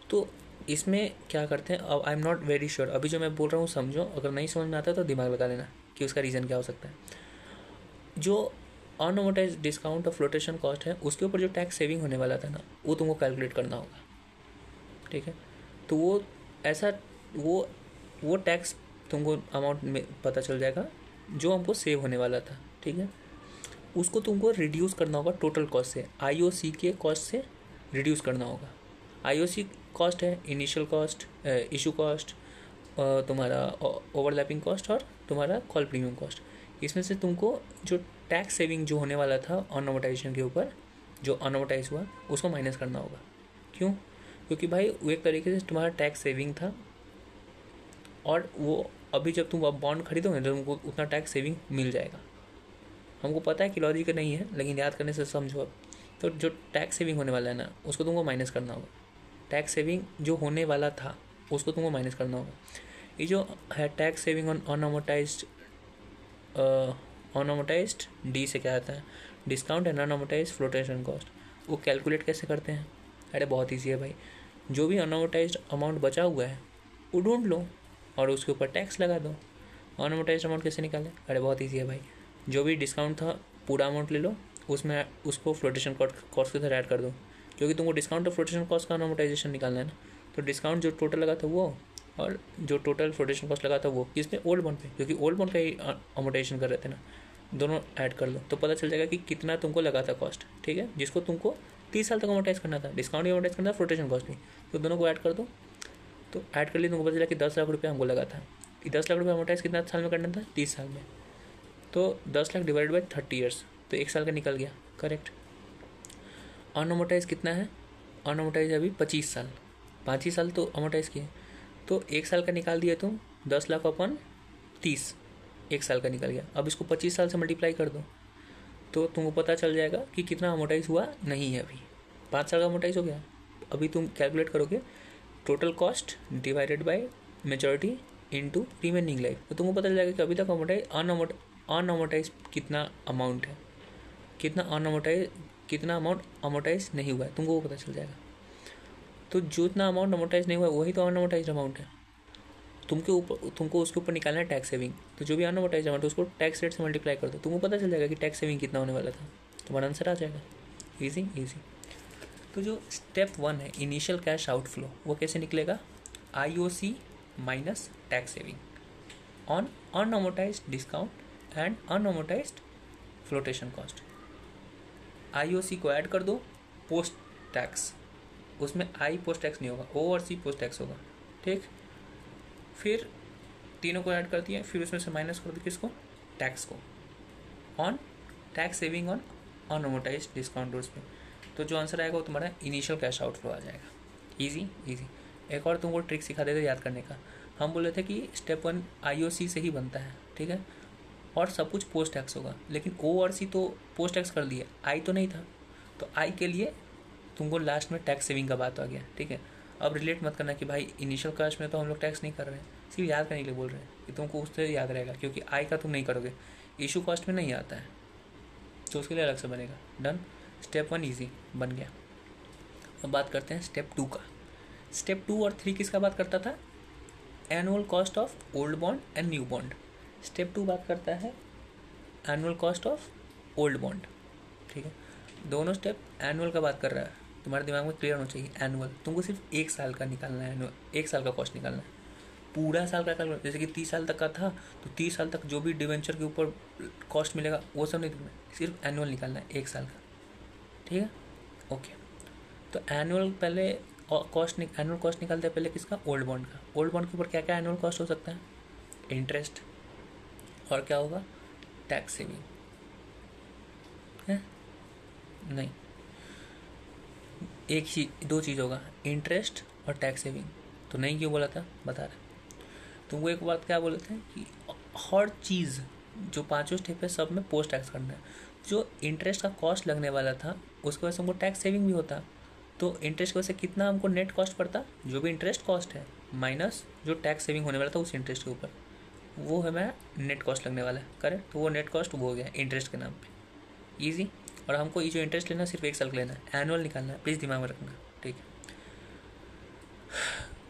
तो इसमें क्या करते हैं, अब I am not very sure, अभी जो मैं बोल रहा हूँ समझो, अगर नहीं समझ में आता तो दिमाग लगा लेना कि उसका रीज़न क्या हो सकता है। जो अनअमोटाइज डिस्काउंट और फ्लोटेशन कॉस्ट है उसके ऊपर जो टैक्स सेविंग होने वाला था ना, वो तुमको कैलकुलेट करना होगा। ठीक है। तो वो ऐसा वो टैक्स तुमको अमाउंट में पता चल जाएगा जो हमको सेव होने वाला था। ठीक है। उसको तुमको रिड्यूस करना होगा टोटल कॉस्ट से, IOC के कॉस्ट से रिड्यूस करना होगा। IOC कॉस्ट है इनिशियल कॉस्ट, इशू कॉस्ट, तुम्हारा ओवरलैपिंग कॉस्ट और तुम्हारा कॉल प्रीमियम कॉस्ट। इसमें से तुमको जो टैक्स सेविंग जो होने वाला था अनअमोटाइजेशन के ऊपर, जो अनअमोटाइज हुआ, उसको माइनस करना होगा। क्यों? क्योंकि भाई वो एक तरीके से तुम्हारा टैक्स सेविंग था, और वो अभी जब तुम अब बॉन्ड खरीदोगे तो तुमको उतना टैक्स सेविंग मिल जाएगा। हमको पता है कि लॉजिक नहीं है, लेकिन याद करने से समझो अब। तो जो टैक्स सेविंग होने वाला है ना, उसको तुमको माइनस करना होगा। टैक्स सेविंग जो होने वाला था उसको तुमको माइनस करना होगा। ये जो है टैक्स सेविंग ऑन अनअमोटाइज्ड डी से क्या आता है, डिस्काउंट एंड अनअमोटाइज्ड फ्लोटेशन कॉस्ट। वो कैलकुलेट कैसे करते हैं? अरे बहुत ईजी है भाई। जो भी अनअमोटाइज्ड अमाउंट बचा हुआ है वो ढूंढ लो और उसके ऊपर टैक्स लगा दो। अनअमोटाइज्ड अमाउंट कैसे निकालें? अरे बहुत ईजी है भाई। जो भी डिस्काउंट था पूरा अमाउंट ले लो, उसमें उसको फ्लोटेशन कॉस्ट के साथ ऐड कर दो, क्योंकि तुमको डिस्काउंट और फ्लोटेशन कॉस्ट का अनअमोटाइजेशन निकालना है ना। तो डिस्काउंट जो टोटल लगा था वो, और जो टोटल फ्लोटेशन कॉस्ट लगा था वो, किसमें? ओल्ड बॉन्ड पे, क्योंकि ओल्ड बॉन्ड का ही अमोटाइजेशन कर रहे थे ना। दोनों ऐड कर लो तो पता चल जाएगा कि कितना तुमको लगा था कॉस्ट। ठीक है। जिसको तुमको 30 साल तक अमोटाइज करना था, डिस्काउंट भी अमोटाइज करना था, फ्लोटेशन कॉस्ट भी, तो दोनों को ऐड कर दो। तो ऐड कर लिए तुमको पता चला कि 10 लाख रुपये हमको लगा था। कि 10 लाख रुपये अमोटाइज कितना साल में करना था? 30 साल में। तो 10 लाख डिवाइड बाई 30 ईयर्स, तो 1 साल का निकल गया। करेक्ट। अनअमोटाइज कितना है? अनअमोटाइज अभी 25 साल, 5 ही साल तो अमोटाइज किए, तो 1 साल का निकाल दिया तुम। 10 लाख अपन 30, 1 साल का निकल गया। अब इसको 25 साल से मल्टीप्लाई कर दो तो तुमको पता चल जाएगा कि कितना अमोटाइज हुआ नहीं है। अभी 5 साल का अमोटाइज हो गया। अभी तुम कैलकुलेट करोगे total cost divided by majority into remaining life, तो तुमको पता चल जाएगा कि अभी तक अनअमोटाइज कितना अमाउंट है, कितना अमाउंट अमोटाइज नहीं हुआ है, तुमको वो पता चल जाएगा। तो जो इतना अमाउंट अमोटाइज नहीं हुआ है वही तो अनअमोटाइज अमाउंट है। तुमको उसके ऊपर निकालना है टैक्स सेविंग। तो जो भी अनअमोटाइज अमाउंट है उसको टैक्स रेट से मल्टीप्लाई कर दो, तुमको पता चल जाएगा कि टैक्स सेविंग कितना होने वाला था, तुम्हारा आंसर आ जाएगा। Easy easy. तो जो स्टेप 1 है इनिशियल कैश आउटफ्लो, वो कैसे निकलेगा? IOC minus tax saving on unamortized discount and unamortized flotation cost. IOC को ऐड कर दो पोस्ट टैक्स, उसमें I पोस्ट टैक्स नहीं होगा, O और C पोस्ट टैक्स होगा, ठीक। फिर तीनों को ऐड कर दिया, फिर उसमें से माइनस कर दो किसको? टैक्स को, on tax saving on unamortized discount उसमें। तो जो आंसर आएगा वो तुम्हारा इनिशियल कैश आउटफ्लो आ जाएगा। Easy easy. एक और तुमको ट्रिक सिखा देते याद करने का। हम बोले थे कि स्टेप 1 IOC से ही बनता है, ठीक है, और सब कुछ पोस्ट टैक्स होगा, लेकिन O और C तो पोस्ट टैक्स कर दिया, I तो नहीं था, तो I के लिए तुमको लास्ट में टैक्स सेविंग का बात आ गया, ठीक है। अब रिलेट मत करना कि भाई इनिशियल कैश में तो हम लोग टैक्स नहीं कर रहे हैं, सिर्फ याद करने के लिए बोल रहे हैं कि तुमको उससे याद रहेगा, क्योंकि I का तुम नहीं करोगे, इशू कॉस्ट में नहीं आता है, तो उसके लिए अलग से बनेगा। डन, स्टेप 1 ईजी बन गया। अब बात करते हैं स्टेप 2 का। स्टेप 2 और 3 किसका बात करता था? Annual cost of old bond and new bond. Step 2 बात करता है annual cost of old bond, ठीक है। दोनों स्टेप एनुअल का बात कर रहा है, तुम्हारे दिमाग में क्लियर होना चाहिए। एनुअल तुमको सिर्फ 1 साल का निकालना है, एनुअल 1 साल का कॉस्ट निकालना है, पूरा साल का कैलकुलेट। जैसे कि 30 साल तक का था तो 30 साल तक जो भी डिवेंचर के ऊपर कॉस्ट मिलेगा वो सब नहीं देखना, सिर्फ एनुअल निकालना है 1 साल का, ठीक है। ओके, तो एनुअल पहले एनुअल कॉस्ट निकालते हैं पहले किसका? ओल्ड बॉन्ड का। ओल्ड बॉन्ड के ऊपर क्या क्या एनुअल कॉस्ट हो सकता है? इंटरेस्ट, और क्या होगा? टैक्स सेविंग है? नहीं, एक ही 2 चीज़ होगा, इंटरेस्ट और टैक्स सेविंग। तो नहीं क्यों बोला था? बता रहे तुमको। एक बात क्या बोले थे कि हर चीज़ जो 5 स्टेप है सब में पोस्ट टैक्स करना है। जो इंटरेस्ट का कॉस्ट लगने वाला था उसकी वजह से हमको टैक्स सेविंग भी होता, तो इंटरेस्ट की वजह से कितना हमको नेट कॉस्ट पड़ता? जो भी इंटरेस्ट कॉस्ट है माइनस जो टैक्स सेविंग होने वाला था उस इंटरेस्ट के ऊपर, वो हमें नेट कॉस्ट लगने वाला है, करेक्ट। तो वो नेट कॉस्ट वो हो गया इंटरेस्ट के नाम पे, ईजी। और हमको ये जो इंटरेस्ट लेना है सिर्फ 1 साल का लेना है, एनुअल निकालना है, प्लीज़ दिमाग में रखना, ठीक है।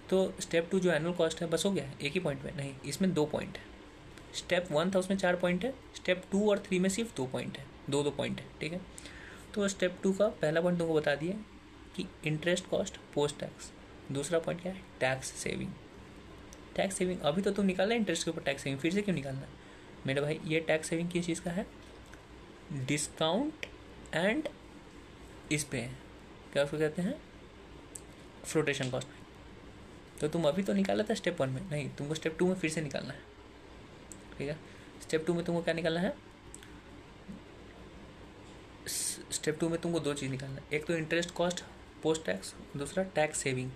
तो स्टेप 2 जो एनुअल कॉस्ट है बस हो गया, एक ही पॉइंट में नहीं, इसमें 2 पॉइंट है। स्टेप 1 था उसमें 4 पॉइंट है, स्टेप 2 और 3 में सिर्फ 2 पॉइंट है, 2 पॉइंट है, ठीक है। तो स्टेप 2 का पहला पॉइंट तुमको बता दिए कि इंटरेस्ट कॉस्ट पोस्ट टैक्स। दूसरा पॉइंट क्या है? Tax saving. टैक्स सेविंग अभी तो तुम निकालना है इंटरेस्ट के ऊपर टैक्स सेविंग, फिर से क्यों निकालना है मेरे भाई? ये टैक्स सेविंग किस चीज़ का है? डिस्काउंट एंड इस पे है, क्या उसको कहते हैं? Flotation cost. तो तुम अभी तो निकाला था स्टेप 1 में, नहीं तुमको स्टेप 2 में फिर से निकालना है, ठीक है। स्टेप 2 में तुमको क्या निकालना है? स्टेप 2 में तुमको 2 चीज़ निकालना है, एक तो इंटरेस्ट कॉस्ट पोस्ट टैक्स, दूसरा tax saving.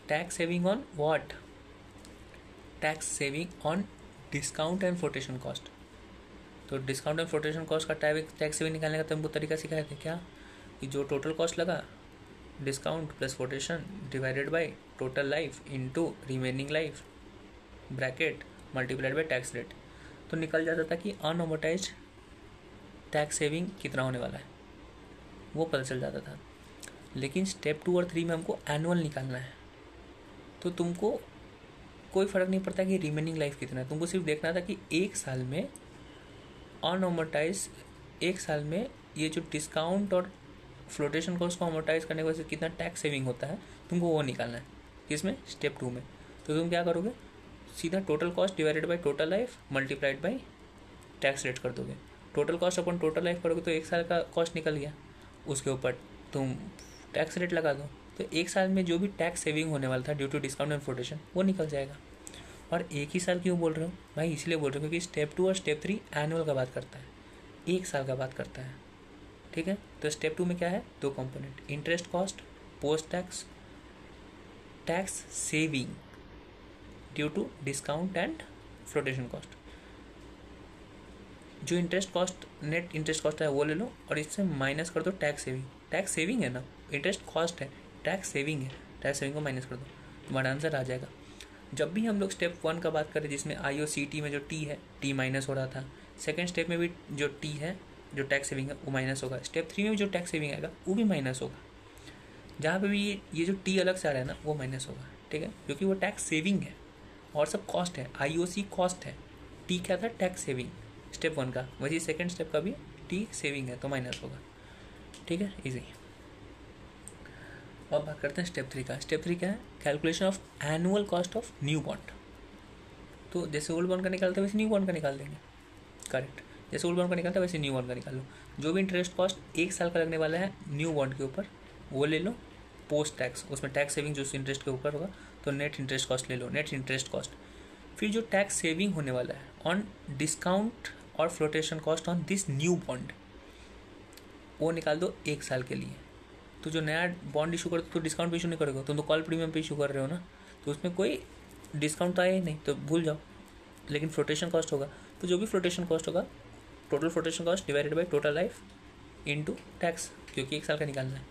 Tax saving on what? Tax saving on discount and flotation cost. तो डिस्काउंट एंड फ्लोटेशन कॉस्ट का टैक्स सेविंग निकालने का तुमको तरीका सिखाए थे क्या? कि जो टोटल कॉस्ट लगा discount plus flotation divided by total life into remaining life bracket multiplied by tax rate, तो निकल जाता था कि अनअमोर्टाइज्ड टैक्स सेविंग कितना होने वाला है, वो पता चल जाता था। लेकिन स्टेप 2 और 3 में हमको एनुअल निकालना है, तो तुमको कोई फ़र्क नहीं पड़ता कि रिमेनिंग लाइफ कितना है, तुमको सिर्फ देखना था कि 1 साल में अनअमोर्टाइज, 1 साल में ये जो डिस्काउंट और फ्लोटेशन कॉस्ट को अमोर्टाइज करने की वजह से कितना टैक्स सेविंग होता है, तुमको वो निकालना है। किसमें? स्टेप 2 में। तो तुम क्या करोगे? सीधा total cost divided by total life multiplied by tax rate कर दोगे। टोटल कॉस्ट अपन टोटल लाइफ करोगे तो 1 साल का कॉस्ट निकल गया, उसके ऊपर तुम टैक्स रेट लगा दो, तो 1 साल में जो भी टैक्स सेविंग होने वाला था due to discount and flotation वो निकल जाएगा। और एक ही साल क्यों बोल रहे हो भाई? इसलिए बोल रहे हो क्योंकि स्टेप 2 और स्टेप 3 एनुअल का बात करता है, 1 साल का बात करता है, ठीक है। तो स्टेप 2 में क्या है? 2 component, interest cost post tax, tax saving due to discount and flotation cost. जो interest cost net interest cost है वो ले लो और इससे माइनस कर दो टैक्स सेविंग। टैक्स सेविंग है ना, इंटरेस्ट कॉस्ट है, टैक्स सेविंग है, टैक्स सेविंग को माइनस कर दो, तुम्हारा आंसर आ जाएगा। जब भी हम लोग स्टेप 1 का बात करें जिसमें IOCT में जो टी है टी माइनस हो रहा था, सेकेंड स्टेप में भी जो टी है जो टैक्स सेविंग है वो माइनस होगा, स्टेप 3 में भी जो टैक्स सेविंग आएगा वो भी माइनस होगा। जहाँ पे भी ये जो टी अलग से आ रहा है ना वो माइनस होगा, ठीक है, क्योंकि वो टैक्स सेविंग है और सब कॉस्ट है। IOC कॉस्ट है, टी क्या था? टैक्स सेविंग स्टेप 1 का, वही सेकेंड स्टेप का भी टी सेविंग है तो माइनस होगा, ठीक है, इजी। अब बात करते हैं स्टेप 3 का। स्टेप 3 क्या है? Calculation of annual cost of new bond. तो जैसे ओल्ड बॉन्ड का निकालते हैं वैसे न्यू बॉन्ड का निकाल देंगे। करेक्ट, जैसे ओल्ड बॉन्ड का निकालता है वैसे न्यू बॉन्ड का निकाल लो। जो भी इंटरेस्ट कॉस्ट 1 साल का लगने वाला है न्यू बॉन्ड के ऊपर वो ले लो, पोस्ट टैक्स, उसमें टैक्स सेविंग जो इंटरेस्ट के ऊपर होगा तो नेट इंटरेस्ट कॉस्ट ले लो, नेट इंटरेस्ट कॉस्ट। फिर जो टैक्स सेविंग होने वाला है ऑन डिस्काउंट और flotation cost on this new bond वो निकाल दो 1 साल के लिए। तो जो नया बॉन्ड इशू करते तो डिस्काउंट पे इशू नहीं करोगे, तुम तो कॉल प्रीमियम पे इशू कर रहे हो ना, तो उसमें कोई डिस्काउंट तो आया ही नहीं, तो भूल जाओ। लेकिन फ्लोटेशन कॉस्ट होगा, तो जो भी फ्लोटेशन कॉस्ट होगा total flotation cost divided by total life into tax, क्योंकि 1 साल का निकालना है,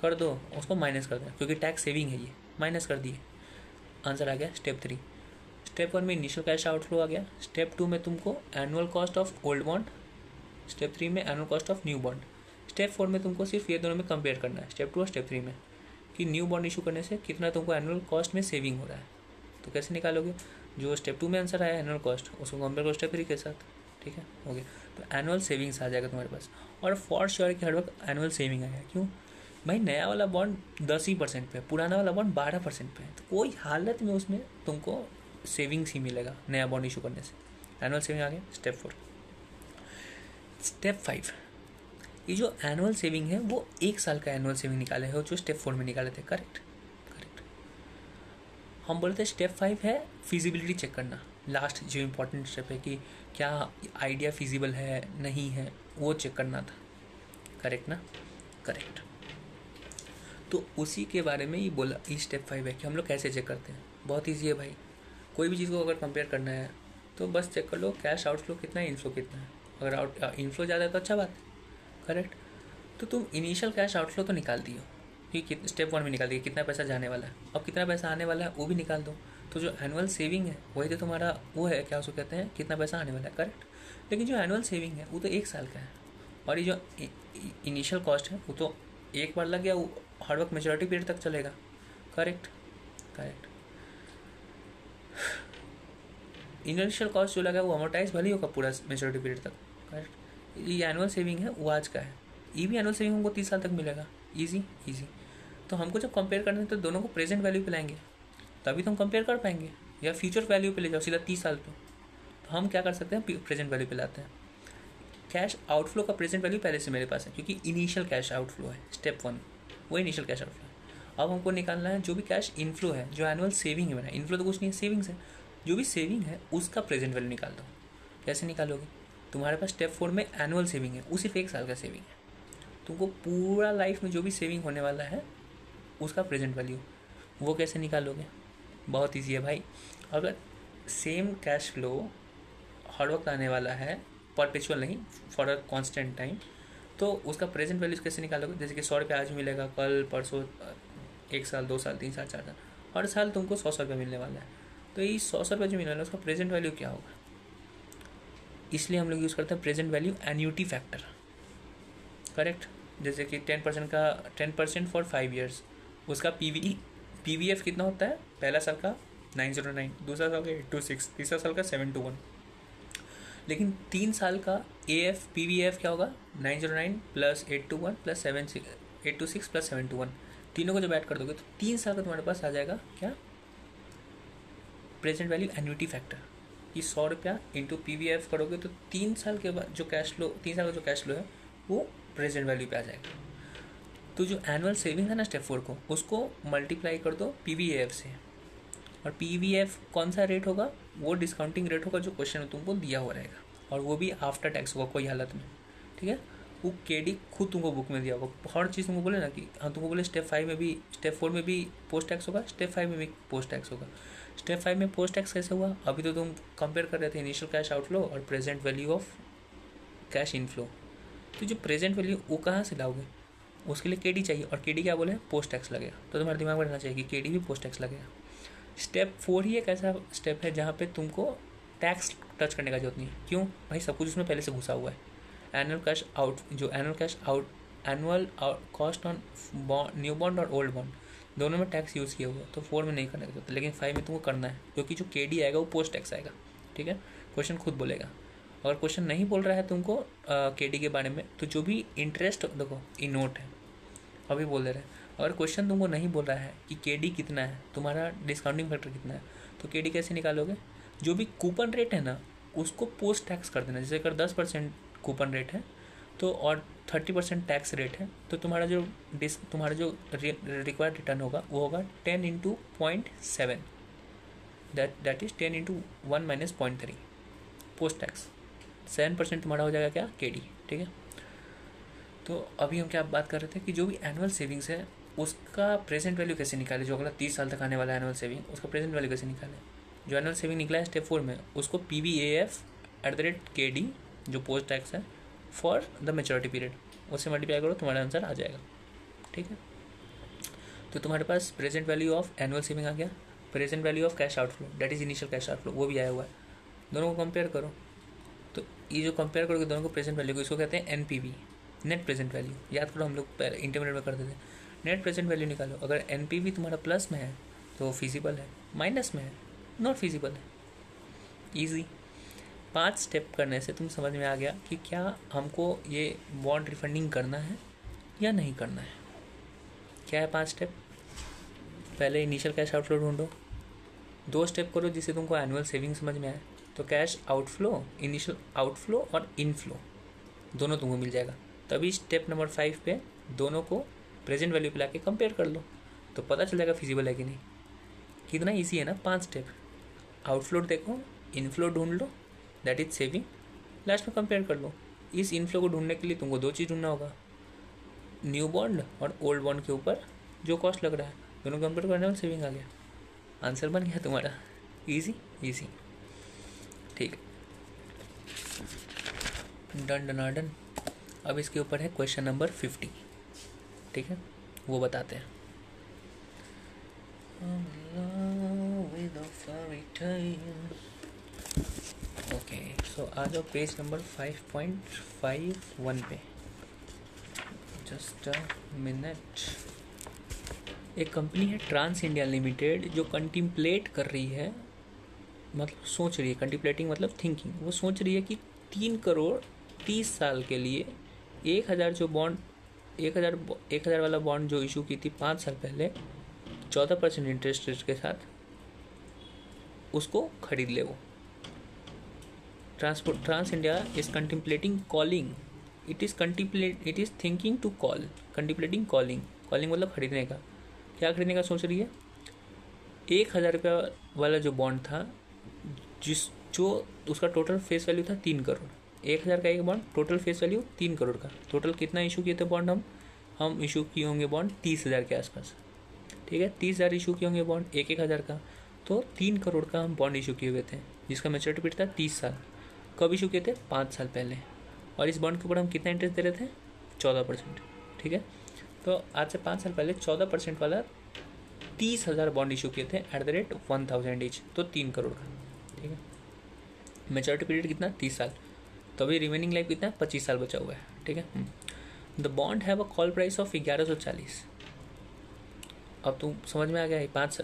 कर दो, उसको माइनस कर दो क्योंकि टैक्स सेविंग है, ये माइनस कर दिए, आंसर आ गया स्टेप 3। स्टेप 1 में इनिशियल कैश आउटफ्लो आ गया। स्टेप 2 में तुमको annual cost of old bond, step 3 में annual cost of new bond. Step 4 में तुमको सिर्फ ये दोनों में कंपेयर करना है, स्टेप 2 और स्टेप 3 में, कि न्यू बॉन्ड इशू करने से कितना तुमको एनुअल कॉस्ट में सेविंग हो रहा है। तो कैसे निकालोगे? जो स्टेप 2 में आंसर आया एनुअल कॉस्ट उसको कंपेयर करो स्टेप 3 के साथ, ठीक है, हो गया। तो एनुअल सेविंग्स आ जाएगा तुम्हारे पास, और फॉर श्योर कि हर वक्त एनुअल सेविंग आएगा। क्यों भाई? नया वाला बॉन्ड 10% पे, पुराना वाला बॉन्ड 12% पे है, तो कोई हालत में उसमें तुमको सेविंग्स ही मिलेगा नया बॉन्ड इशू करने से। एनुअल सेविंग आ गया स्टेप 4। स्टेप 5, ये जो एनुअल सेविंग है वो 1 साल का एनुअल सेविंग निकाले है जो स्टेप 4 में निकाले थे। Correct correct. हम बोलते हैं स्टेप 5 है फिजिबिलिटी चेक करना, लास्ट जो इम्पोर्टेंट स्टेप है कि क्या आइडिया फिजिबल है नहीं है वो चेक करना था। करेक्ट ना? करेक्ट। तो उसी के बारे में ही बोला ये स्टेप 5 है कि हम लोग कैसे चेक करते हैं। बहुत ईजी है भाई, कोई भी चीज़ को अगर कंपेयर करना है तो बस चेक कर लो कैश आउटफ्लो कितना है, इनफ्लो कितना है। अगर इनफ्लो ज़्यादा है तो अच्छा बात है। करेक्ट। तो तुम इनिशियल कैश आउटफ्लो तो निकाल दियो कि स्टेप 1 में निकाल दिए कितना पैसा जाने वाला है, अब कितना पैसा आने वाला है वो भी निकाल दो। तो जो एनुअल सेविंग है वही तो तुम्हारा वो है, क्या उसको कहते हैं, कितना पैसा आने वाला है। करेक्ट। लेकिन जो एनुअल सेविंग है वो तो 1 साल का है, और ये जो इनिशियल कॉस्ट है वो तो एक बार लग गया, वो हर वक्त मेच्योरिटी पीरियड तक चलेगा। Correct correct. इनिशियल कॉस्ट जो लगा वो अमोर्टाइज भले ही होगा पूरा मेच्योरिटी पीरियड तक। करेक्ट। ये एनुअल सेविंग है वो आज का है, ये भी एनुअल सेविंग हमको 30 साल तक मिलेगा। Easy easy. तो हमको जब कंपेयर करना है तो दोनों को प्रेजेंट वैल्यू पे लाएंगे तभी तो हम कंपेयर कर पाएंगे, या फ्यूचर वैल्यू पे ले जाओ सीधा 30 साल पे। तो हम क्या कर सकते हैं, प्रेजेंट वैल्यू पे लाते हैं। कैश आउटफ्लो का प्रेजेंट वैल्यू पहले से मेरे पास है क्योंकि इनिशियल कैश आउटफ्लो है स्टेप 1, वो इनिशियल कैश आउटफ्लो है। अब हमको निकालना है जो भी कैश इनफ्लो है, जो एनुअल सेविंग है, इनफ्लो तो कुछ नहीं है, सेविंग्स है, जो भी सेविंग है उसका प्रेजेंट वैल्यू निकाल दो। कैसे निकालोगे? तुम्हारे पास स्टेप 4 में एनुअल सेविंग है, वो सिर्फ 1 साल का सेविंग है, तुमको पूरा लाइफ में जो भी सेविंग होने वाला है उसका प्रेजेंट वैल्यू, वो कैसे निकालोगे? बहुत ईजी है भाई। अगर सेम कैश फ्लो हर वक्त आने वाला है, परपेचुअल नहीं, फॉर अ कांस्टेंट टाइम, तो उसका प्रेजेंट वैल्यू कैसे निकालोगे? जैसे कि 100 रुपये आज मिलेगा, कल परसों 1 साल 2 साल 3 साल 4 साल, हर साल तुमको 100 रुपये मिलने वाला है। तो ये 100 रुपये जो मिलने वाला है उसका प्रेजेंट वैल्यू क्या होगा? इसलिए हम लोग यूज़ करते हैं present value annuity factor. Correct. जैसे कि 10% फॉर 5 ईयर्स, उसका PVF कितना होता है? पहला साल का 909, दूसरा साल का 826, तीसरा साल का 721। लेकिन 3 साल का PVF क्या होगा? 909 प्लस 821 प्लस 826 प्लस 721, तीनों को जब ऐड कर दोगे तो 3 साल का तुम्हारे पास आ जाएगा क्या? Present value annuity factor. कि 100 रुपया इंटू PVF करोगे तो 3 साल के बाद जो कैश फ्लो, 3 साल का जो कैश फ्लो है वो प्रेजेंट वैल्यू पे आ जाएगा। तो जो एनुअल सेविंग है ना स्टेप 4 को, उसको मल्टीप्लाई कर दो PVF से, और PVF कौन सा रेट होगा? वो डिस्काउंटिंग रेट होगा जो क्वेश्चन में तुमको दिया हुआ रहेगा, और वो भी आफ्टर टैक्स होगा कोई हालत में। ठीक है, वो KD खुद तुमको बुक में दिया होगा, हर चीज़ तुमको बोले ना कि हाँ, तुमको बोले स्टेप 5 में भी, स्टेप 4 में भी पोस्ट टैक्स होगा, स्टेप 5 में भी पोस्ट टैक्स होगा। स्टेप 5 में पोस्ट टैक्स कैसे हुआ? अभी तो तुम कंपेयर कर रहे थे इनिशियल कैश आउटफ्लो और present value of cash inflow. तो जो प्रेजेंट वैल्यू वो कहाँ से लाओगे? उसके लिए KD चाहिए, और KD क्या बोले? पोस्ट टैक्स लगेगा। तो तुम्हारे दिमाग में रहना चाहिए कि KD भी पोस्ट टैक्स लगेगा। स्टेप 4 ही एक ऐसा स्टेप है जहाँ पे तुमको टैक्स टच करने का जरूरत नहीं। क्यों भाई? सब कुछ उसमें पहले से घुसा हुआ है। Annual cost on new bond और ओल्ड बॉन्ड दोनों में टैक्स यूज़ किया हुआ है, तो 4 में नहीं करने की जरूरत है, लेकिन 5 में तुमको करना है क्योंकि जो KD आएगा वो पोस्ट टैक्स आएगा। ठीक है, क्वेश्चन खुद बोलेगा। अगर क्वेश्चन नहीं बोल रहा है तुमको केडी के बारे में, तो जो भी इंटरेस्ट देखो इन नोट है, अभी बोल दे रहे हैं। अगर क्वेश्चन तुमको नहीं बोल रहा है कि केडी कितना है, तुम्हारा डिस्काउंटिंग फैक्टर कितना है, तो केडी कैसे निकालोगे? जो भी कूपन रेट है ना, उसको पोस्ट टैक्स कर देना। जैसे अगर 10% कूपन रेट है तो और 30% टैक्स रेट है, तो तुम्हारा जो रिक्वायर्ड रिटर्न होगा वो होगा 10 into 0.7, that is 10 into 1 minus 0.3 post tax. 7% तुम्हारा हो जाएगा क्या? केडी। ठीक है, तो अभी हम क्या बात कर रहे थे कि जो भी एनुअल सेविंग्स है उसका प्रेजेंट वैल्यू कैसे निकाले, जो अगला 30 साल तक आने वाला एनुअल सेविंग, उसका प्रेजेंट वैल्यू कैसे निकाले। जो एनुअल सेविंग निकला है स्टेप 4 में, उसको PVAF@KD जो पोस्ट टैक्स है फॉर द मेच्योरिटी पीरियड, उससे मल्टीप्लाई करो, तुम्हारा आंसर आ जाएगा। ठीक है, तो तुम्हारे पास present value of annual saving आ गया, present value of cash outflow that is initial cash outflow वो भी आया हुआ है। दोनों को कंपेयर करो, तो ये जो कंपेयर करोगे दोनों को प्रेजेंट वैल्यू को, इसको कहते हैं NPV, नेट प्रेजेंट वैल्यू। याद करो हम लोग पहले इंटरमीडिएट में करते थे, नेट प्रेजेंट वैल्यू निकालो। अगर NPV तुम्हारा प्लस में है तो फिजिबल है, माइनस में है नॉट फिजिबल है। ईजी 5 स्टेप करने से तुम समझ में आ गया कि क्या हमको ये बॉन्ड रिफंडिंग करना है या नहीं करना है। क्या है 5 स्टेप? पहले इनिशियल कैश आउटफ्लो ढूंढो, 2 स्टेप करो जिससे तुमको एनुअल सेविंग समझ में आए। तो कैश आउटफ्लो, इनिशियल आउटफ्लो और इनफ्लो दोनों तुमको मिल जाएगा। तभी स्टेप नंबर 5 पे दोनों को प्रेजेंट वैल्यू पे लाके कंपेयर कर लो, तो पता चल जाएगा फिजिबल है कि नहीं। कितना ईजी है ना 5 स्टेप। आउटफ्लो देखो, इनफ्लो ढूंढ लो दैट इज सेविंग, लास्ट में कंपेयर कर लो। इस इनफ्लो को ढूंढने के लिए तुमको 2 चीज़ ढूंढना होगा, न्यू बॉन्ड और ओल्ड बॉन्ड के ऊपर जो कॉस्ट लग रहा है, दोनों कंपेयर करने में सेविंग आ गया, आंसर बन गया तुम्हारा। Easy easy. ठीक, डन डन डन। अब इसके ऊपर है क्वेश्चन नंबर 50। ठीक है, वो बताते हैं। ओके, सो आ जाओ पेज नंबर 5.51 पे। Just a minute. एक कंपनी है ट्रांस इंडिया लिमिटेड जो कंटिम्पलेट कर रही है, मतलब सोच रही है, कंटिम्पलेटिंग मतलब थिंकिंग, वो सोच रही है कि 3 करोड़ 30 साल के लिए 1000 जो बॉन्ड 1000 वाला बॉन्ड जो इशू की थी 5 साल पहले 14% इंटरेस्ट रेट के साथ, उसको खरीद ले। वो trans India is contemplating calling, it is thinking to call, contemplating calling मतलब खरीदने का। क्या खरीदने का सोच रही है? 1000 रुपया वाला जो बॉन्ड था, जो उसका टोटल फेस वैल्यू था 3 करोड़। 1000 का एक bond, total face value 3 crore का। टोटल कितना इशू किए थे बॉन्ड? हम इशू किए होंगे बॉन्ड 30,000 के आसपास। ठीक है, 30,000 इशू किए होंगे बॉन्ड, 1,000 का, तो 3 करोड़ का हम बॉन्ड इशू किए हुए थे, जिसका मैच्योरिटी पीरियड था 30 साल। कब इशू किए थे? 5 साल पहले। और इस बॉन्ड के ऊपर हम कितना इंटरेस्ट दे रहे थे? 14%। ठीक है, तो आज से 5 साल पहले 14% वाला 30,000 बॉन्ड इशू किए थे @1000 ईच, तो 3 करोड़ का। ठीक है, मैच्योरिटी पीरियड कितना? 30 साल। तो अभी रिमेनिंग लाइफ कितना? 25 साल बचा हुआ है। ठीक है, the bond have a call price of 1140। अब तुम समझ में आ गया, 5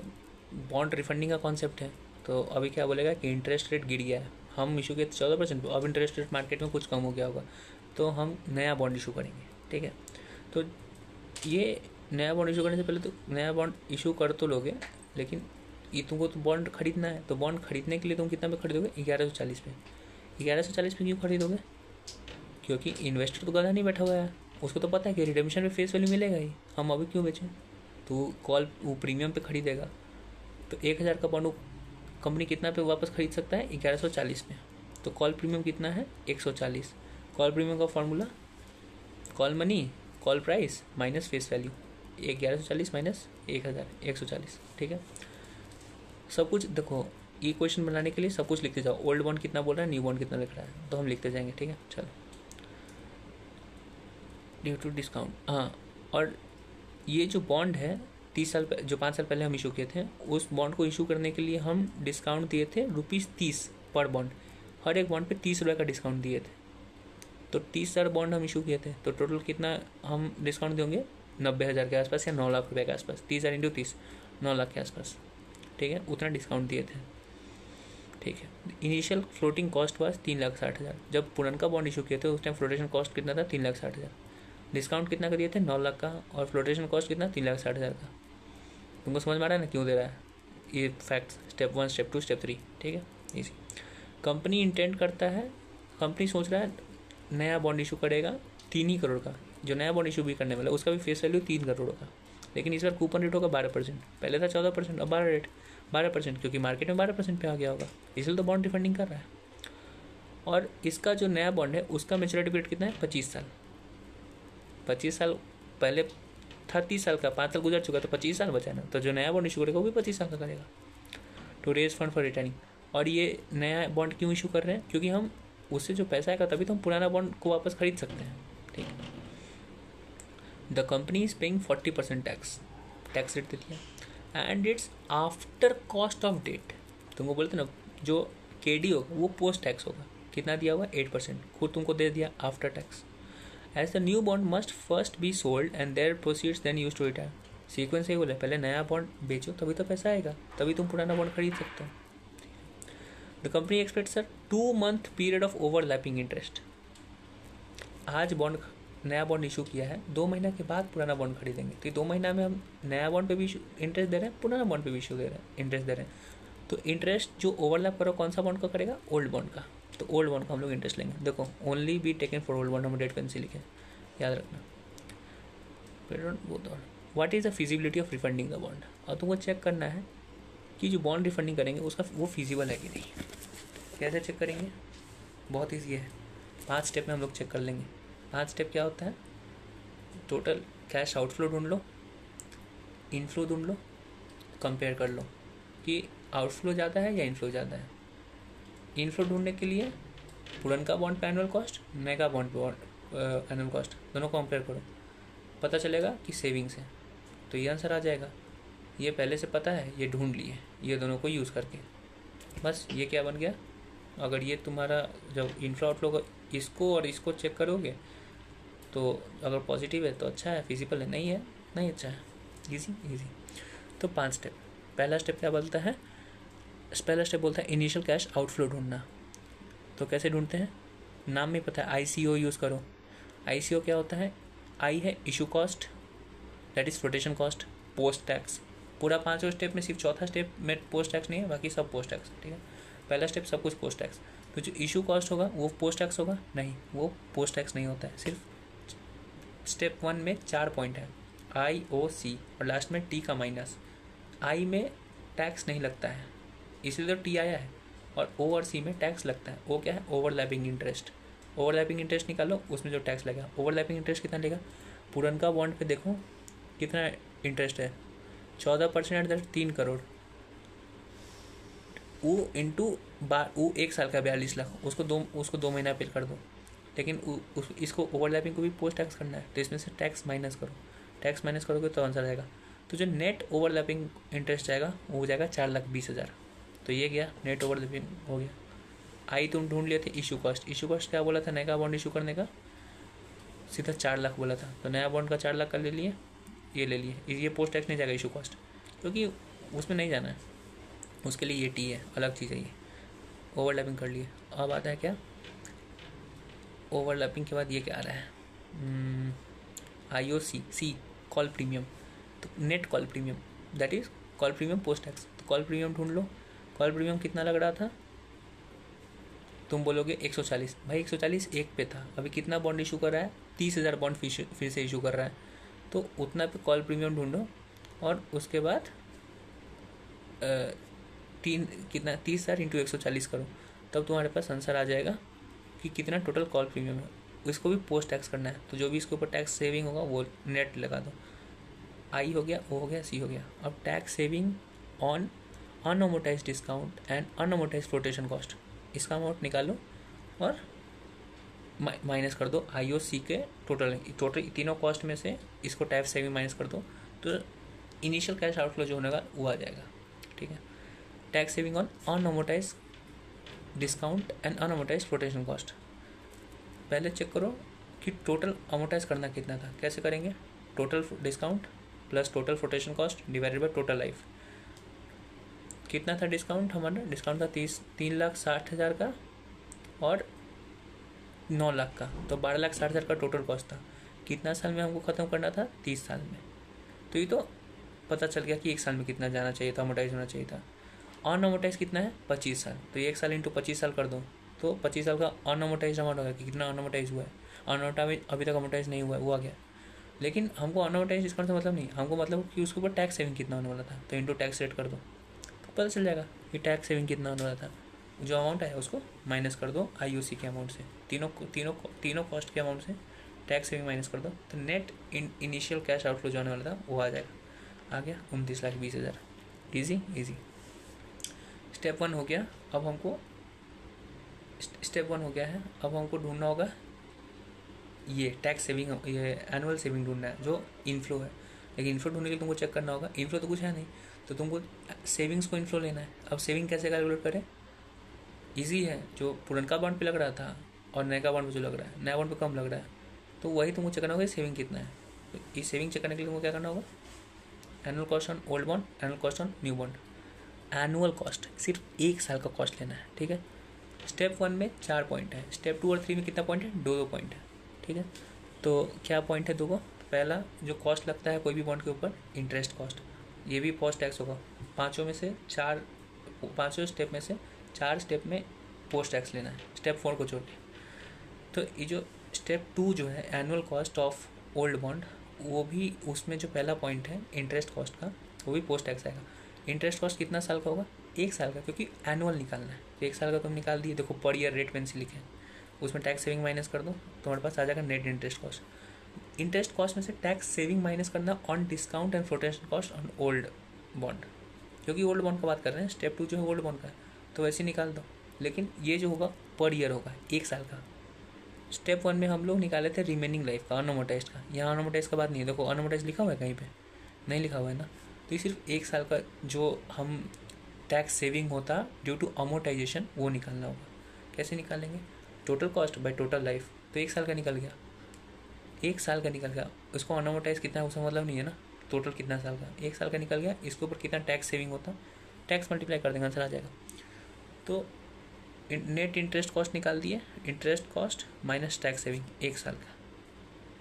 बॉन्ड रिफंडिंग का कॉन्सेप्ट है। तो अभी क्या बोलेगा कि इंटरेस्ट रेट गिर गया है, हम इशू किए 14%, अब इंटरेस्ट रेट मार्केट में कुछ कम हो गया होगा, तो हम नया बॉन्ड इशू करेंगे। ठीक है, तो ये नया बॉन्ड इशू करने से पहले तो नया बॉन्ड इशू कर तो लोगे, लेकिन ये तुमको तो बॉन्ड खरीदना है। तो बॉन्ड खरीदने के लिए तुम कितना पे खरीदोगे? 1140 पे। 1140 पे क्यों खरीदोगे? क्योंकि इन्वेस्टर तो गधा नहीं बैठा हुआ है, उसको तो पता है कि रिडेम्पशन में फेस वैल्यू मिलेगा ही, हम अभी क्यों बेचें। तो कॉल वो प्रीमियम पे खरीदेगा। तो 1000 का बॉन्ड कंपनी कितना पे वापस खरीद सकता है? 1140 पे। तो कॉल प्रीमियम कितना है? 140। कॉल प्रीमियम का formula, call money, call price minus face value, 1140 minus 1000, 140। ठीक है, सब कुछ देखो, ये क्वेश्चन बनाने के लिए सब कुछ लिखते जाओ। ओल्ड बॉन्ड कितना बोल रहा है, न्यू बॉन्ड कितना लिख रहा है, तो हम लिखते जाएंगे। ठीक है, चलो। ड्यू टू डिस्काउंट, हाँ, और ये जो बॉन्ड है 30 साल जो 5 साल पहले हम इशू किए थे, उस बॉन्ड को इशू करने के लिए हम डिस्काउंट दिए थे ₹30 पर बॉन्ड। हर एक बॉन्ड पे 30 रुपये का डिस्काउंट दिए थे। तो 30,000 बॉन्ड हम इशू किए थे, तो टोटल कितना हम डिस्काउंट देंगे? 90,000 के आसपास या 9 लाख रुपये के आसपास। 30,000 × 30, 9 लाख के आसपास। ठीक है, उतना डिस्काउंट दिए थे। ठीक है। Initial floating cost was 3,60,000। जब पुरनका बॉन्ड इशू किए थे उस टाइम फ्लोटेशन कॉस्ट कितना था? 3,60,000। डिस्काउंट कितना का दिए थे? 9 लाख का। और फ्लोटेशन कॉस्ट कितना? 3,60,000 का। तुमको समझ में आ रहा है ना क्यों दे रहा है ये फैक्ट्स? Step 1, step 2, step 3। ठीक है, इजी। कंपनी इंटेंड करता है, कंपनी सोच रहा है नया बॉन्ड इशू करेगा 3 ही करोड़ का। जो नया बॉन्ड इशू भी करने वाला उसका भी फेस वैल्यू 3 करोड़ का, लेकिन इस बार कूपन रेट होगा 12%। पहले था 14%, अब 12%, क्योंकि मार्केट में 12% पे आ गया होगा, इसलिए तो बॉन्ड रिफंडिंग कर रहा है। और इसका जो नया बॉन्ड है उसका मेच्योरिटी पीरियड कितना है? 25 साल। 25 साल पहले था 30 साल का, 5 साल गुजर चुका, तो 25 साल बचा ना। तो जो नया बॉन्ड इशू करेगा वो भी 25 साल का करेगा। To raise fund for returning. और ये नया बॉन्ड क्यों इशू कर रहे हैं? क्योंकि हम उससे जो पैसा आएगा तभी तो हम पुराना बॉन्ड को वापस खरीद सकते हैं। ठीक है। The company is paying 40% tax rate दे दिया, and it's after cost of debt. तुमको बोलते ना जो KD होगा वो पोस्ट टैक्स होगा। कितना दिया हुआ? 8%। खुद तुमको दे दिया after tax. As the new bond must first be sold and their proceeds then use to retire. Sequence यही बोला, पहले नया बॉन्ड बेचो तभी तो पैसा आएगा, तभी तुम पुराना बॉन्ड खरीद सकते हो। The company aspects 2 month period of overlapping interest. आज बॉन्ड नया बॉन्ड इशू किया है, 2 महीना के बाद पुराना बॉन्ड खरीदेंगे, तो 2 महीना में हम नया बॉन्ड पे भी इंटरेस्ट दे रहे हैं, पुराना बॉन्ड पे भी इंटरेस्ट दे रहे हैं। तो इंटरेस्ट जो ओवरलैप करो कौन सा बॉन्ड का करेगा? ओल्ड बॉन्ड का। तो ओल्ड बॉन्ड का हम लोग इंटरेस्ट लेंगे। देखो, only be taken for old bond, हम रेड पेन से लिखे, याद रखना। What is the feasibility of refunding the bond. और तुमको चेक करना है कि जो बॉन्ड रिफंडिंग करेंगे उसका वो फिजिबल है कि नहीं। कैसे चेक करेंगे? बहुत ईजी है, 5 स्टेप में हम लोग चेक कर लेंगे। 5 स्टेप क्या होता है? टोटल कैश आउटफ्लो ढूंढ लो, इनफ्लो ढूंढ लो, कंपेयर कर लो कि आउटफ्लो ज़्यादा है या इनफ्लो ज़्यादा है। इनफ्लो ढूंढने के लिए पुरनका बॉन्ड पे एनुअल कॉस्ट, नया बॉन्ड पे एनुअल कॉस्ट, दोनों को कंपेयर करो, पता चलेगा कि सेविंग्स है, तो ये आंसर आ जाएगा। ये पहले से पता है, ये ढूंढ लिए, ये दोनों को यूज़ करके, बस ये क्या बन गया। अगर ये तुम्हारा जब इनफ्लो आउटफ्लो इसको और इसको चेक करोगे तो अगर पॉजिटिव है तो अच्छा है, फिजिबल है, नहीं है नहीं अच्छा है। इजी। तो 5 स्टेप। पहला स्टेप क्या बोलता है? पहला स्टेप बोलता है इनिशियल कैश आउटफ्लो ढूंढना। तो कैसे ढूंढते हैं? नाम में पता है, ICO यूज़ करो। ICO क्या होता है? आई है issue cost, that is flotation cost, post tax. पूरा 5 स्टेप में सिर्फ चौथा स्टेप में पोस्ट टैक्स नहीं है, बाकी सब पोस्ट टैक्स। ठीक है, पहला स्टेप सब कुछ पोस्ट टैक्स। तो जो इशू कॉस्ट होगा वो पोस्ट टैक्स होगा? नहीं, वो पोस्ट टैक्स नहीं होता है। सिर्फ स्टेप 1 में 4 पॉइंट है, IOC, और लास्ट में T का माइनस। आई में टैक्स नहीं लगता है इसलिए तो T आया है, और O और C में टैक्स लगता है। O क्या है? Overlapping interest. ओवरलैपिंग इंटरेस्ट निकालो, उसमें जो टैक्स लगेगा। ओवरलैपिंग इंटरेस्ट कितना लेगा? पुरनका बॉन्ड पे देखो कितना इंटरेस्ट है, 14% एट 3 करोड़। वो इंटू वो 1 साल का 42 लाख, उसको 2 महीना पे कर दो। लेकिन इसको ओवरलैपिंग को भी पोस्ट टैक्स करना है, तो इसमें से टैक्स माइनस करो। टैक्स माइनस करोगे तो आंसर आएगा। तो जो नेट ओवरलैपिंग इंटरेस्ट आएगा वो हो जाएगा 4,20,000। तो ये गया नेट ओवरलैपिंग हो गया। आई तुम ढूंढ लिए थे इशू कॉस्ट। इशू कॉस्ट क्या बोला था नया बॉन्ड इशू करने का? सीधा 4 लाख बोला था, तो नया बॉन्ड का 4 लाख का ले लिए, ये ले लिए। ये पोस्ट टैक्स नहीं जाएगा इशू कॉस्ट, क्योंकि उसमें नहीं जाना है, उसके लिए ये T है, अलग चीज़ है ये। ओवरलैपिंग कर लिए। अब आता है क्या? ओवरलैपिंग के बाद ये क्या आ रहा है? IOC call premium. तो net call premium, that is call premium post tax. तो कॉल प्रीमियम ढूंढ लो। कॉल प्रीमियम कितना लग रहा था? तुम बोलोगे 140। भाई 140 एक पे था, अभी कितना बॉन्ड इशू कर रहा है? 30,000 बॉन्ड फिर से इशू कर रहा है, तो उतना पे कॉल प्रीमियम ढूंढो। और उसके बाद 30,000 इंटू 140 करो, तब तुम्हारे पास आंसर आ जाएगा कि कितना टोटल कॉल प्रीमियम है। इसको भी पोस्ट टैक्स करना है, तो जो भी इसके ऊपर टैक्स सेविंग होगा वो नेट लगा दो। आई हो गया, O हो गया, C हो गया। अब tax saving on unamortised discount and unamortised flotation cost, इसका अमाउंट निकालो और माइनस कर दो IOC के टोटल तीनों कॉस्ट में से इसको टैक्स सेविंग माइनस कर दो, तो इनिशियल कैश आउटफ्लो जो होगा वो आ जाएगा। ठीक है, tax saving on unamortised discount and unamortised flotation cost. पहले चेक करो कि टोटल अमोटाइज करना कितना था। कैसे करेंगे? Total discount plus total flotation cost divided by total life. कितना था डिस्काउंट हमारा? डिस्काउंट था 3,60,000 का और 9 लाख का, तो 12,60,000 का टोटल कॉस्ट था। कितना साल में हमको ख़त्म करना था? 30 साल में। तो ये तो पता चल गया कि 1 साल में कितना जाना चाहिए था, अमोटाइज होना चाहिए था। अनअमोटाइज कितना है? 25 साल। तो ये 1 साल इंटू 25 साल कर दो, तो 25 साल का अनअमोटाइज अमाउंट होगा कि कितना अनअमोटाइज हुआ है। अनअमोटाइज अभी तक अमोटाइज नहीं हुआ है, वो आ गया। लेकिन हमको अनअमोटाइज डिस्काउंट से मतलब नहीं, हमको मतलब कि उसके ऊपर टैक्स सेविंग कितना होने वाला था। तो इंटू टैक्स रेट कर दो, तो पता चल जाएगा कि टैक्स सेविंग कितना होने वाला था। जो अमाउंट है उसको माइनस कर दो IUC के अमाउंट से, तीनों कॉस्ट के अमाउंट से टैक्स सेविंग माइनस कर दो, तो नेट इनिशियल कैश आउटफ्लो जो आने वाला था वो आ जाएगा। आ गया 29,20,000। Easy easy. स्टेप 1 हो गया। अब हमको स्टेप 1 हो गया है। अब हमको ढूंढना होगा ये टैक्स सेविंग, ये एनुअल सेविंग ढूंढना है जो इनफ्लो है। लेकिन इनफ्लो ढूंढने के लिए तुमको चेक करना होगा, इनफ्लो तो कुछ है नहीं, तो तुमको सेविंग्स को इनफ्लो लेना है। अब सेविंग कैसे कैलकुलेट करें? ईजी है। जो पुरनका बॉन्ड पे लग रहा था और नए का बॉन्ड पे जो लग रहा है, नया बॉन्ड पे कम लग रहा है, तो वही तुमको चेक करना होगा सेविंग कितना है। तो इस सेविंग चेक करने के लिए तुमको क्या करना होगा? Annual cost on old bond, annual cost on new bond. Annual cost सिर्फ 1 साल का कॉस्ट लेना है, ठीक है। स्टेप 1 में 4 पॉइंट है, स्टेप 2 और 3 में कितना पॉइंट है? 2 पॉइंट है, ठीक है। तो क्या पॉइंट है? 2 को। पहला जो कॉस्ट लगता है कोई भी बॉन्ड के ऊपर, इंटरेस्ट कॉस्ट, ये भी पोस्ट टैक्स होगा। पाँचों स्टेप में से 4 स्टेप में पोस्ट टैक्स लेना है, स्टेप 4 को छोड़ के। तो ये जो स्टेप 2 जो है annual cost of old bond, वो भी उसमें जो पहला पॉइंट है इंटरेस्ट कॉस्ट का, वो भी पोस्ट टैक्स आएगा। इंटरेस्ट कॉस्ट कितना साल का होगा? 1 साल का, क्योंकि एनुअल निकालना है। तो 1 साल का तुम निकाल दिए, देखो पर ईयर रेट पेंसिल लिखे, उसमें टैक्स सेविंग माइनस कर दो, तुम्हारे पास आ जाएगा net interest cost. Interest cost में से टैक्स सेविंग माइनस करना on discount and flotation cost on old bond, क्योंकि ओल्ड बॉन्ड का बात कर रहे हैं। स्टेप 2 जो है ओल्ड बॉन्ड का है, तो वैसे निकाल दो। लेकिन ये जो होगा पर ईयर होगा, 1 साल का। स्टेप 1 में हम लोग निकाले थे रिमेनिंग लाइफ का, अनअमोटाइज्ड का। यहाँ अनअमोटाइज्ड का बात नहीं है, देखो अनअमोटाइज्ड लिखा हुआ है कहीं पे? नहीं लिखा हुआ है ना। तो ये सिर्फ 1 साल का जो हम टैक्स सेविंग होता ड्यू टू अमोटाइजेशन, वो निकालना होगा। कैसे निकालेंगे? Total cost by total life. तो 1 साल का निकल गया, 1 साल का निकल गया। उसको अनअमोटाइज कितना है उसका मतलब नहीं है ना, टोटल कितना साल का, 1 साल का निकल गया। इसके ऊपर कितना टैक्स सेविंग होता, टैक्स मल्टीप्लाई कर देंगे, आंसर आ जाएगा। तो नेट इंटरेस्ट कॉस्ट निकाल दिए, interest cost minus tax saving 1 साल का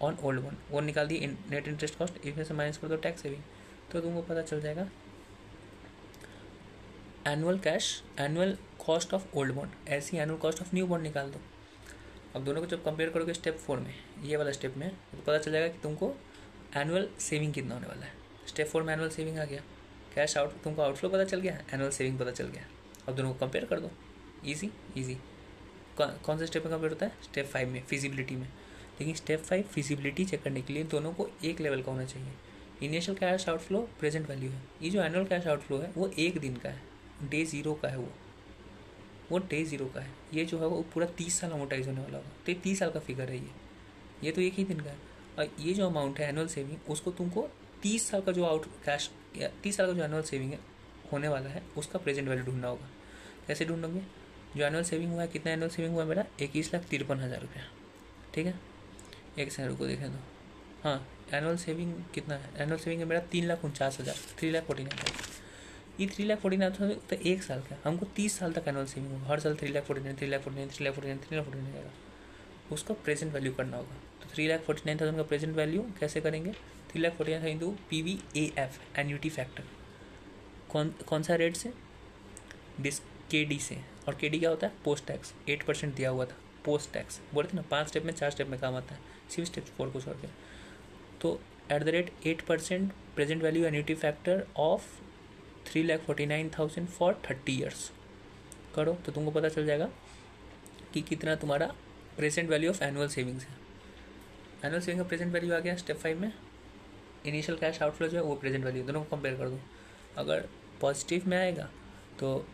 ऑन ओल्ड बॉन्ड, वो निकाल दिए। नेट इंटरेस्ट कॉस्ट, इसमें से माइनस कर दो टैक्स सेविंग, तो तुमको पता चल जाएगा annual cost of old bond. ऐसी annual cost of new bond निकाल दो। अब दोनों को जब कंपेयर करोगे स्टेप 4 में, ये वाला स्टेप में, तो पता चल जाएगा कि तुमको एनुअल सेविंग कितना होने वाला है। स्टेप 4 में एनुअल सेविंग आ गया, कैश आउट तुमको आउटफ्लो पता चल गया, एनुअल सेविंग पता चल गया। अब दोनों को कंपेयर कर दो, ईजी ईजी। कौन से स्टेप में कंपेयर होता है? स्टेप 5 में, फिजिबिलिटी में। लेकिन स्टेप 5 फिजिबिलिटी चेक करने के लिए दोनों को एक लेवल का होना चाहिए। Initial cash outflow present value है, ये जो एनुअल कैश आउटफ्लो है वो 1 दिन का है, डे 0 का है, वो डे 0 का है। ये जो है वो पूरा 30 साल अमोटाइज होने वाला होगा, तो ये 30 साल का फिगर है। ये तो 1 ही दिन का है। और ये जो अमाउंट है एनुअल सेविंग, उसको तुमको 30 साल का जो आउट कैश या 30 साल का जो एनुअल सेविंग है होने वाला है, उसका प्रेजेंट वैल्यू ढूंढना होगा। कैसे ढूंढोगे? जो एनुअल सेविंग हुआ है, कितना एनुअल सेविंग हुआ है मेरा? 21,53,000 रुपया, ठीक है। 1 सेकंड को देखें तो, हाँ, एनुअल सेविंग कितना है? एनुअल सेविंग है मेरा 3,49,000, 3,49,000। ये 3,49,000 तो 1 साल का, हमको 30 साल तक एनुअल सेविंग होगा। हर साल 3,49,000 जाएगा, उसका प्रेजेंट वैल्यू करना होगा। तो 3,49,000 का प्रेजेंट वैल्यू कैसे करेंगे? 3,49,000 इंटू PVAF, एन्यूटी फैक्टर। कौन सा रेट से? KD से। और KD क्या होता है? Post tax. 8% दिया हुआ था पोस्ट टैक्स, बोले थे ना 5 स्टेप में 4 स्टेप में काम आता है, सिर्फ स्टेप 4 को छोड़ के। तो @8% present value annuity factor of 3,49,000 for 30 years करो, तो तुमको पता चल जाएगा कि कितना तुम्हारा present value of annual savings है। एनुअल सेविंग का प्रेजेंट वैल्यू आ गया स्टेप 5 में। इनिशियल कैश आउटफ्लो जो है वो प्रेजेंट वैल्यू, दोनों को कंपेयर कर दो। अगर पॉजिटिव में आएगा तो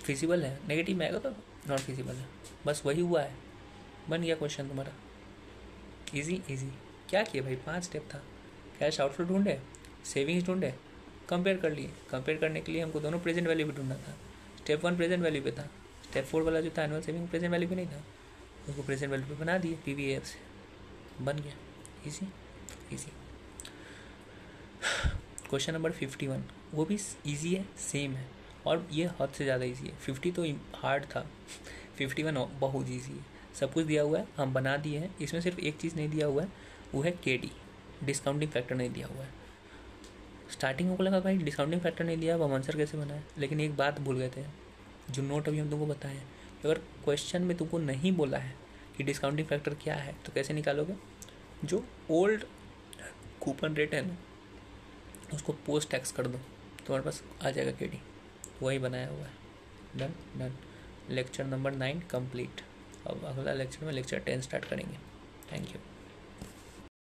फिजिबल है, नेगेटिव में आएगा तो नॉट फिजिबल है। बस वही हुआ है, बन गया क्वेश्चन तुम्हारा। Easy easy. क्या किए भाई? 5 स्टेप था। कैश आउटफ्लो ढूंढे, सेविंग्स ढूंढे, कंपेयर कर लिए। कंपेयर करने के लिए हमको दोनों प्रेजेंट वैल्यू भी ढूंढना था। स्टेप 1 प्रेजेंट वैल्यू पे था, स्टेप 4 वाला जो था एनुअल सेविंग प्रेजेंट वैल्यू पे नहीं था, उसको प्रेजेंट वैल्यू पे बना दिए PVAF से, बन गया। Easy easy. क्वेश्चन नंबर 51, वो भी इजी है, सेम है, और ये हद से ज़्यादा ईजी है। 50 तो हार्ड था, 51 बहुत ईजी है। सब कुछ दिया हुआ है, हम बना दिए हैं। इसमें सिर्फ एक चीज़ नहीं दिया हुआ है, वो है KD, डिस्काउंटिंग फैक्टर नहीं दिया हुआ है। स्टार्टिंग में को लगा भाई डिस्काउंटिंग फैक्टर नहीं दिया, अब हम आंसर कैसे बनाए, लेकिन एक बात भूल गए थे, जो नोट अभी हम तुमको बताए हैं। अगर क्वेश्चन में तुमको नहीं बोला है कि डिस्काउंटिंग फैक्टर क्या है, तो कैसे निकालोगे? जो ओल्ड कूपन रेट है ना, उसको पोस्ट टैक्स कर दो, तुम्हारे पास आ जाएगा KD। वही बनाया हुआ है। Done done. Lecture number 9 complete. अब अगला लेक्चर में लेक्चर 10 स्टार्ट करेंगे। Thank you.